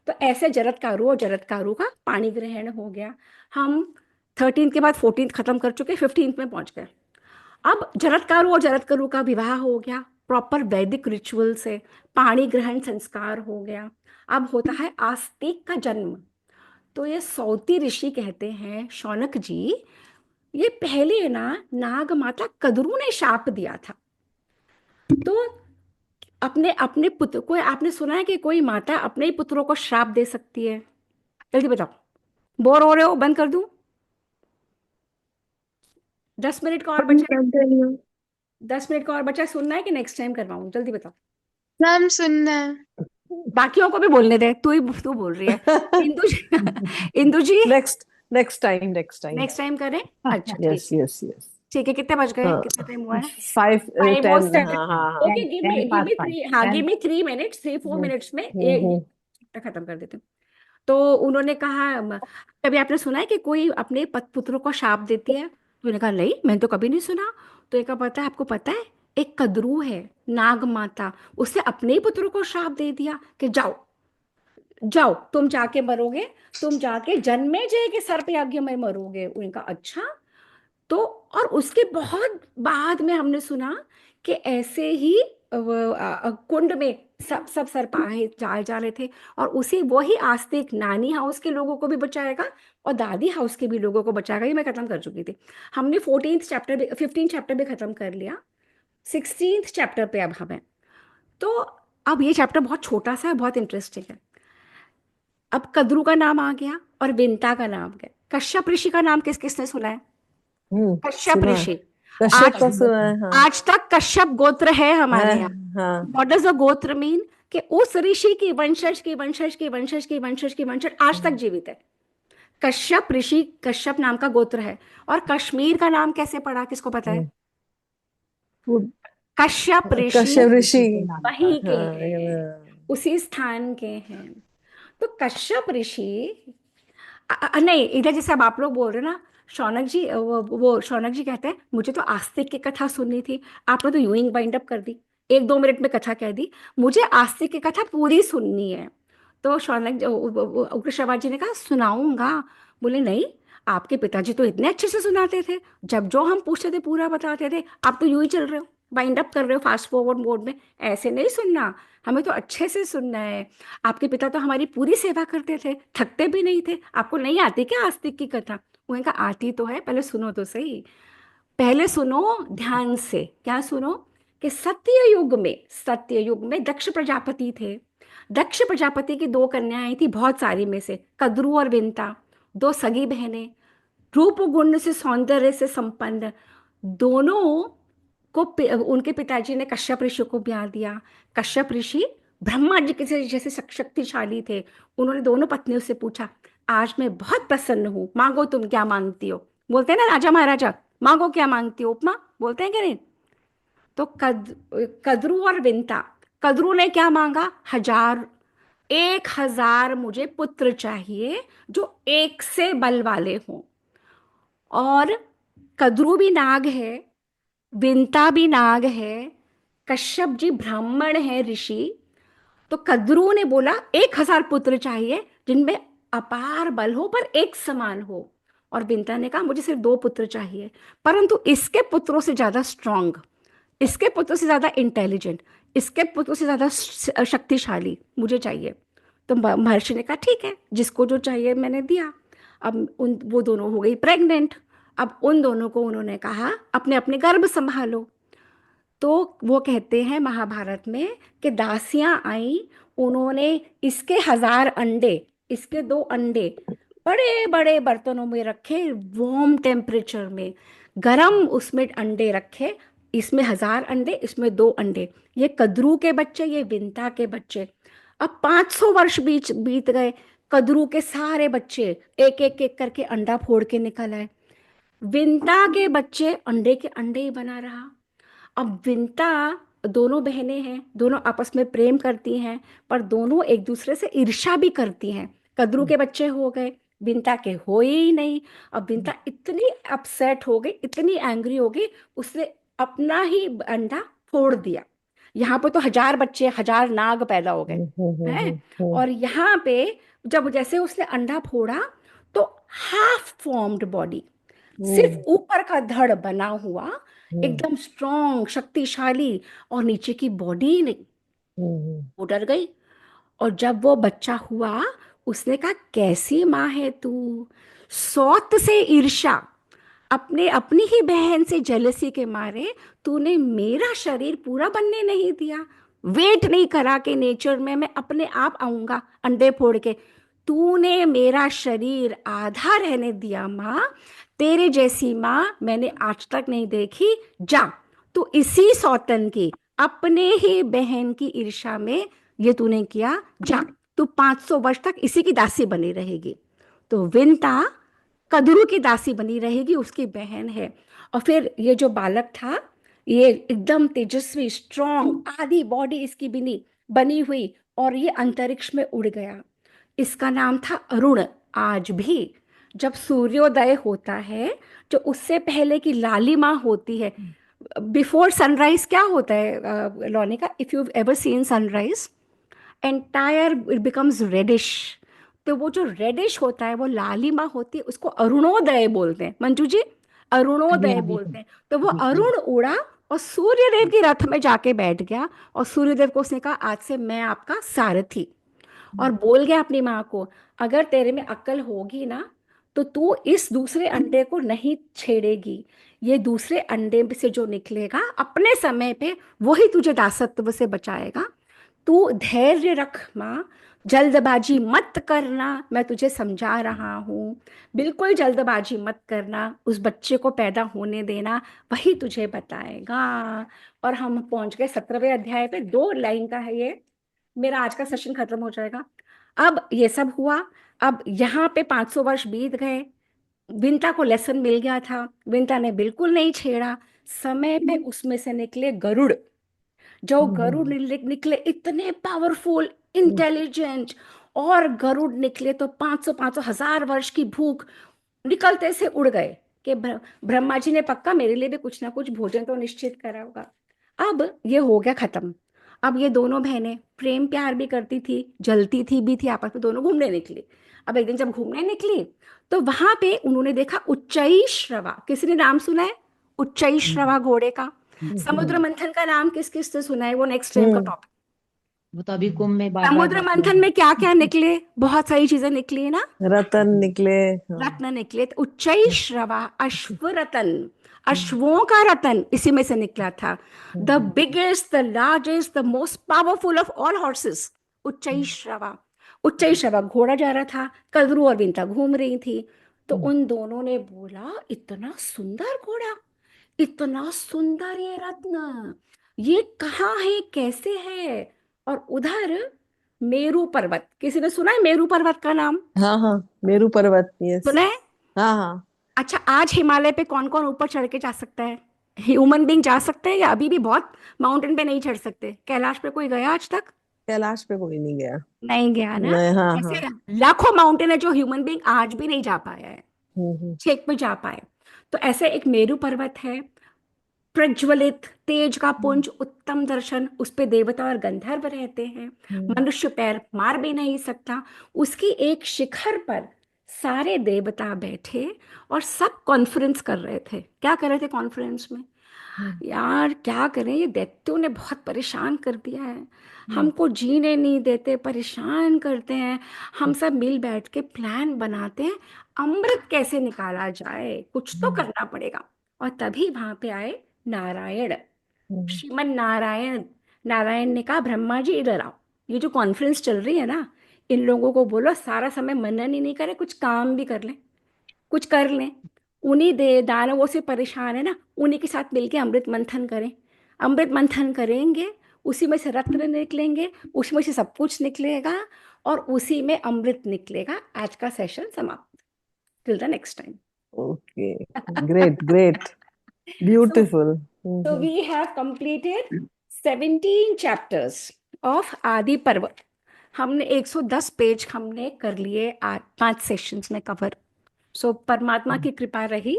तो ऐसे जरत्कारु और जरत्कारु का पाणी ग्रहण हो गया। हम 13 के बाद 14 खत्म कर चुके, 15 में पहुंच गए। अब जरत्कारु और जरत्कारु का विवाह हो गया प्रॉपर वैदिक रिचुअल से, पाणी ग्रहण संस्कार हो गया। अब होता है आस्तिक का जन्म। तो ये सौती ऋषि कहते हैं, शौनक जी, ये पहले ना नाग माता कद्रू ने शाप दिया था। तो अपने अपने पुत्र को, आपने सुना है कि कोई माता अपने ही पुत्रों को श्राप दे सकती है? जल्दी बताओ, बोर हो रहे हो? बंद कर दूं? 10 मिनट का और बचा है। 10 मिनट का और बचा है, सुनना है कि नेक्स्ट टाइम करवाऊं? जल्दी बताओ। मैम सुनना है। बाकियों को भी बोलने दे, तू बोल रही है। इंदु जी, इंदु जी, नेक्स्ट टाइम नेक्स्ट टाइम करें? अच्छा ठीक यस है, यस यस ठीक है। कितने बज गए? हाँ कितना टाइम हुआ है? 5 5 और 10 7। हाँ हाँ हाँ ओके, गिव मी 10 past 5 3, हाँ, 10 गिव मी 3 मिनट्स, 3-4 मिनट्स में ये हम्म चैप्टर खत्म कर देते हैं। तो उन्होंने कहा, कभी आपने सुना है कि कोई अपने पुत्रों को शाप देती है? तो उन्होंने कहा नहीं, मैंने तो कभी नहीं सुना। तो एक पता है, आपको पता है, एक कद्रू है, नाग माता, उसने अपने ही पुत्रों को शाप दे दिया कि जाओ जाओ, तुम जाके मरोगे, तुम जाके जन्मेजय के सर्प यज्ञ में मरोगे। उनका अच्छा। तो और उसके बहुत बाद में हमने सुना कि ऐसे ही कुंड में सब सब सर्प आए जा रहे थे, और उसी वही आस्तिक नानी हाउस के लोगों को भी बचाएगा और दादी हाउस के भी लोगों को बचाएगा। ये मैं खत्म कर चुकी थी। हमने 14th चैप्टर भी, 15 चैप्टर भी खत्म कर लिया। 16th चैप्टर पे अब हमें। तो अब ये चैप्टर बहुत छोटा सा है, बहुत इंटरेस्टिंग है। अब कद्रू का नाम आ गया और विंता का नाम गया। कश्यप ऋषि का नाम किस किसने सुना है? कश्यप सुना है ऋषि। कश्यप आज का सुना है हाँ आज तक कश्यप गोत्र है हमारे है यहाँ। हाँ व्हाट डज अ गोत्र मीन? कि उस ऋषि की वंशज की वंशज की वंशज की वंशज की वंशज आज तक जीवित है। कश्यप ऋषि, कश्यप नाम का गोत्र है। और कश्मीर का नाम कैसे पड़ा, किसको पता है? हम्म, वो कश्यप ऋषि कश्यप ऋषि के नाम वहीं के हाँ हैं, उसी स्थान के हैं। तो कश्यप ऋषि, नहीं, इधर जैसे अब आप लोग बोल रहे हो ना, शौनक जी, वो शौनक जी कहते हैं मुझे तो आस्तिक की कथा सुननी थी। आपने तो यूं ही वाइंड अप कर दी, 1-2 मिनट में कथा कह दी। मुझे आस्तिक की कथा पूरी सुननी है। तो शौनक उग्र श्रवण जी ने कहा सुनाऊंगा। बोले नहीं, आपके पिताजी तो इतने अच्छे से सुनाते थे, जब जो हम पूछते थे पूरा बताते थे। आप तो यूं ही चल रहे हो, वाइंड अप कर रहे हो फास्ट फॉरवर्ड मोड में। ऐसे नहीं सुनना, हमें तो अच्छे से सुनना है। आपके पिता तो हमारी पूरी सेवा करते थे, थकते भी नहीं थे। आपको नहीं आती क्या आस्तिक की कथा? उन्होंने कहा आती तो है, पहले सुनो तो सही। पहले सुनो ध्यान से। क्या सुनो? कि सत्य युग में दक्ष प्रजापति थे। दक्ष प्रजापति की 2 कन्याएं थी, बहुत सारी में से, कद्रू और विंता, 2 सगी बहनें, रूप गुण से सौंदर्य से संपन्न। दोनों को उनके पिताजी ने कश्यप ऋषि को ब्याह दिया। कश्यप ऋषि ब्रह्मा जी के जैसे शक्तिशाली थे। उन्होंने दोनों पत्नियों से पूछा, आज मैं बहुत प्रसन्न हूं, मांगो तुम क्या मांगती हो। बोलते हैं ना राजा महाराजा, मांगो क्या मांगती हो, उपमा बोलते हैं कि नहीं? तो कद्रू और विंता, कद्रू ने क्या मांगा? 1000 मुझे पुत्र चाहिए जो एक से बल वाले हों। और कद्रू भी नाग है, विंता भी नाग है, कश्यप जी ब्राह्मण है ऋषि। तो कद्रू ने बोला 1000 पुत्र चाहिए जिनमें अपार बल हो पर एक समान हो। और विंता ने कहा मुझे सिर्फ 2 पुत्र चाहिए, परंतु इसके पुत्रों से ज्यादा स्ट्रांग, इसके पुत्रों से ज्यादा इंटेलिजेंट, इसके पुत्रों से ज्यादा शक्तिशाली मुझे चाहिए। तो महर्षि ने कहा ठीक है, जिसको जो चाहिए मैंने दिया। अब वो दोनों हो गई प्रेग्नेंट। अब उन दोनों को उन्होंने कहा अपने अपने गर्भ संभालो। तो वो कहते हैं महाभारत में कि दासियां आई, उन्होंने इसके 1000 अंडे, इसके 2 अंडे बड़े बड़े बर्तनों में रखे, वार्म टेम्परेचर में, गरम उसमें अंडे रखे। इसमें 1000 अंडे, इसमें 2 अंडे। ये कद्रू के बच्चे, ये विंता के बच्चे। अब 500 वर्ष बीच बीत गए। कद्रू के सारे बच्चे एक एक एक करके अंडा फोड़ के निकल आए। विंता के बच्चे अंडे के अंडे ही बना रहा। अब विंता, दोनों बहनें हैं, दोनों आपस में प्रेम करती हैं, पर दोनों एक दूसरे से ईर्ष्या भी करती हैं। कद्रू के बच्चे हो गए, विंता के हो ही नहीं। अब विंता इतनी अपसेट हो गई, इतनी एंग्री हो गई, उसने अपना ही अंडा फोड़ दिया। यहाँ पे तो 1000 बच्चे, 1000 नाग पैदा हो गए हैं। और यहाँ पे जब जैसे उसने अंडा फोड़ा तो हाफ फॉर्म्ड बॉडी, सिर्फ ऊपर का धड़ बना हुआ, एकदम स्ट्रॉन्ग, शक्तिशाली, और नीचे की बॉडी ही नहीं। वो डर गई। और जब वो बच्चा हुआ, उसने कहा, कैसी माँ है तू, सौत से ईर्ष्या, अपने अपनी ही बहन से जेलसी के मारे तूने मेरा शरीर पूरा बनने नहीं दिया, वेट नहीं करा कि नेचर में मैं अपने आप आऊंगा अंडे फोड़ के, तूने मेरा शरीर आधा रहने दिया माँ, तेरे जैसी माँ मैंने आज तक नहीं देखी, जा तू इसी सौतन की, अपने ही बहन की ईर्ष्या में ये तूने किया, जा तू 500 वर्ष तक इसी की दासी बनी रहेगी। तो विंता कदरू की दासी बनी रहेगी, उसकी बहन है। और फिर ये जो बालक था, ये एकदम तेजस्वी, स्ट्रॉन्ग, आधी बॉडी इसकी बनी बनी हुई, और ये अंतरिक्ष में उड़ गया। इसका नाम था अरुण। आज भी जब सूर्योदय होता है, जो उससे पहले की लालिमा होती है, बिफोर सनराइज क्या होता है Lonika, if you ever seen sunrise, entire it becomes reddish. तो वो जो रेडिश होता है, वो लालिमा होती है, उसको अरुणोदय बोलते हैं मंजू जी, जी अरुणोदय हाँ, बोलते हैं। तो वो जी जी। अरुण उड़ा और सूर्यदेव की रथ में जाके बैठ गया, और सूर्यदेव को उसने कहा, आज से मैं आपका सारथी। और बोल गया अपनी माँ को, अगर तेरे में अक्ल होगी ना, तो तू इस दूसरे अंडे को नहीं छेड़ेगी, ये दूसरे अंडे से जो निकलेगा अपने समय पे, वही तुझे दासत्व से बचाएगा। तू धैर्य रख माँ, जल्दबाजी मत करना, मैं तुझे समझा रहा हूँ, बिल्कुल जल्दबाजी मत करना, उस बच्चे को पैदा होने देना, वही तुझे बताएगा। और हम पहुंच गए 17वें अध्याय पे, 2 लाइन का है ये, मेरा आज का सेशन खत्म हो जाएगा। अब ये सब हुआ। अब यहाँ पे 500 वर्ष बीत गए, विंता को लेसन मिल गया था, विंता ने बिल्कुल नहीं छेड़ा। समय पे उसमें से निकले गरुड़। जो गरुड़ निकले इतने पावरफुल, इंटेलिजेंट, और गरुड़ निकले तो 500 1000 वर्ष की भूख, निकलते से उड़ गए कि ब्रह्मा जी ने पक्का मेरे लिए भी कुछ ना कुछ भोजन तो निश्चित करा होगा। अब ये हो गया खत्म। अब ये दोनों बहनें प्रेम प्यार भी करती थी, जलती थी भी थी आपस में, दोनों घूमने निकली। अब एक दिन जब घूमने निकली, तो वहां पे उन्होंने देखा उच्चई श्रवा। किसी ने नाम सुना है उच्चई श्रवा घोड़े का? समुद्र मंथन का नाम किस किस से सुना है? वो नेक्स्ट टाइम का टॉपिक। वो तो अभी कुंभ में बार बार समुद्र मंथन में क्या क्या निकले? बहुत सारी चीजें निकली ना, रतन निकले। रत्न निकले। तो उच्चई श्रवा, अश्व रतन, अश्वों का रतन इसी में से निकला था। The biggest, the largest, the most powerful of all horses, Uchchaihshravas. Uchchaihshravas घोड़ा जा रहा था, कदरू और विंता घूम रही थी। तो उन दोनों ने बोला, इतना सुंदर घोड़ा, इतना सुंदर ये रत्न, ये कहाँ है, कैसे है? और उधर मेरू पर्वत, किसी ने सुना है मेरू पर्वत का नाम? हाँ हाँ, मेरू पर्वत, यस। सुना है? हाँ हाँ। अच्छा, आज हिमालय पे कौन कौन ऊपर चढ़ के जा सकता है? ह्यूमन बींग जा सकते हैं, या अभी भी बहुत माउंटेन पे नहीं चढ़ सकते? कैलाश पे कोई गया आज तक? कैलाश पे कोई नहीं गया। नहीं गया ना। नहीं, हाँ हाँ। ऐसे लाखों माउंटेन है जो ह्यूमन बींग आज भी नहीं जा पाया है, हम्म। छेक पे जा पाए। तो ऐसे एक मेरू पर्वत है, प्रज्वलित, तेज का पुंज, उत्तम दर्शन, उस पे देवता और गंधर्व रहते हैं, मनुष्य पैर मार भी नहीं सकता। उसकी एक शिखर पर सारे देवता बैठे और सब कॉन्फ्रेंस कर रहे थे। क्या कर रहे थे कॉन्फ्रेंस में? यार क्या करें, ये दैत्यों ने बहुत परेशान कर दिया है, हमको जीने नहीं देते, परेशान करते हैं। हम सब मिल बैठ के प्लान बनाते हैं, अमृत कैसे निकाला जाए, कुछ तो करना पड़ेगा। और तभी वहां पे आए नारायण, श्रीमन नारायण। नारायण ने कहा, ब्रह्मा जी इधर आओ, ये जो कॉन्फ्रेंस चल रही है ना, इन लोगों को बोलो सारा समय मनन ही नहीं करे, कुछ काम भी कर लें, कुछ कर लें। उन्हीं दे दानवों से परेशान है ना, उन्हीं के साथ मिलके अमृत मंथन करें। अमृत मंथन करेंगे, उसी में से रत्न निकलेंगे, उसमें से सब कुछ निकलेगा, और उसी में अमृत निकलेगा। आज का सेशन समाप्त। Till the next time. Okay, great great, beautiful. So we have completed 17 chapters of आदि पर्व। हमने 110 पेज हमने कर लिए 5 सेशंस में कवर। सो परमात्मा की कृपा रही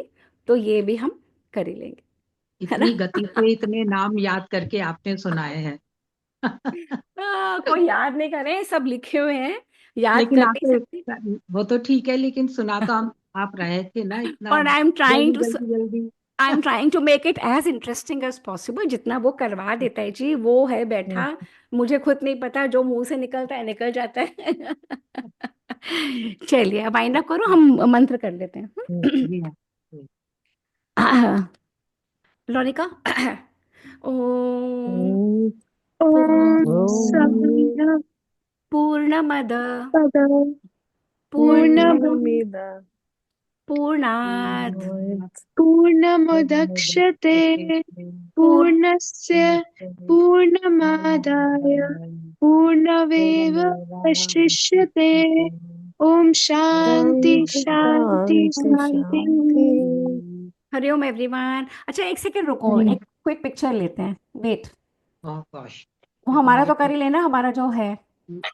तो ये भी हम कर ही लेंगे। इतनी गति से इतने नाम याद करके आपने सुनाए हैं। कोई याद नहीं करे, सब लिखे हुए हैं, याद लेकिन कर नहीं आपके सकते। वो तो ठीक है, लेकिन सुना तो हम आप रहे थे ना इतना और जल्दी जल्दी जल्दी। I am trying to make it as interesting as possible. जितना वो करवा देता है जी, वो है बैठा, मुझे खुद नहीं पता, जो मुंह से निकलता है निकल जाता है। चलिए अब वाइंड अप करो, हम मंत्र कर लेते हैं। जी हाँ। लोनिका। ओम ओम ॐ ओम पूर्णमद सहस्रपाद पूर्णमद पूर्णमिद पूर्णात् पूर्णमुदक्ष्यते पूर्णस्य पूर्णमादाय पूर्णमेवावशिष्यते। ॐ शान्ति शान्ति शान्ति। हरिओम एवरीवन। अच्छा एक सेकंड रुको, हम्म। एक क्विक पिक्चर लेते हैं, वेट। ओह गॉश, वो हमारा तो कर ही लेना, हमारा जो है।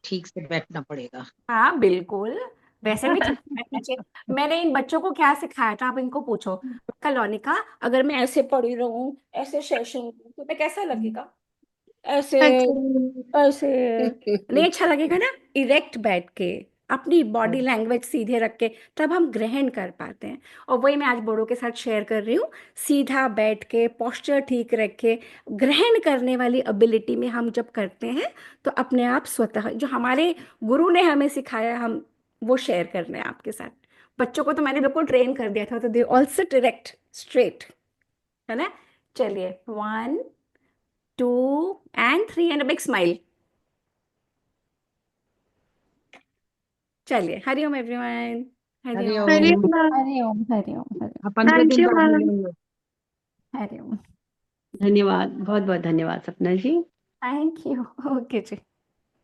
ठीक से बैठना पड़ेगा। हाँ बिल्कुल, वैसे भी ठीक है, अच्छे। मैंने इन बच्चों को क्या सिखाया था, आप इनको पूछो। कलोनिका, अगर मैं ऐसे पढ़ी रहूं, ऐसे सेशन, तो मैं कैसा लगेगा? ऐसे, अच्छा ऐसे नहीं अच्छा लगेगा ना? इरेक्ट बैठ के, अपनी बॉडी लैंग्वेज सीधे रख के, तब हम ग्रहण कर पाते हैं। और वही मैं आज बड़ों के साथ शेयर कर रही हूँ। सीधा बैठ के, पोस्चर ठीक रख के, ग्रहण करने वाली एबिलिटी में हम जब करते हैं, तो अपने आप स्वतः जो हमारे गुरु ने हमें सिखाया, हम वो शेयर कर रहे हैं आपके साथ। बच्चों को तो मैंने बिल्कुल ट्रेन कर दिया था, तो they all seat direct straight, है ना? चलिए, 1 2 and 3 and a big smile. चलिए, हरिओम एवरीवन। हरिओम हरिओम। हरिओम हरिओम हरिओम हरिओम 15 दिन बाद हरिओम। मिलेंगे। हरिओम। धन्यवाद, बहुत बहुत धन्यवाद Sapna ji. Thank you. Okay ji.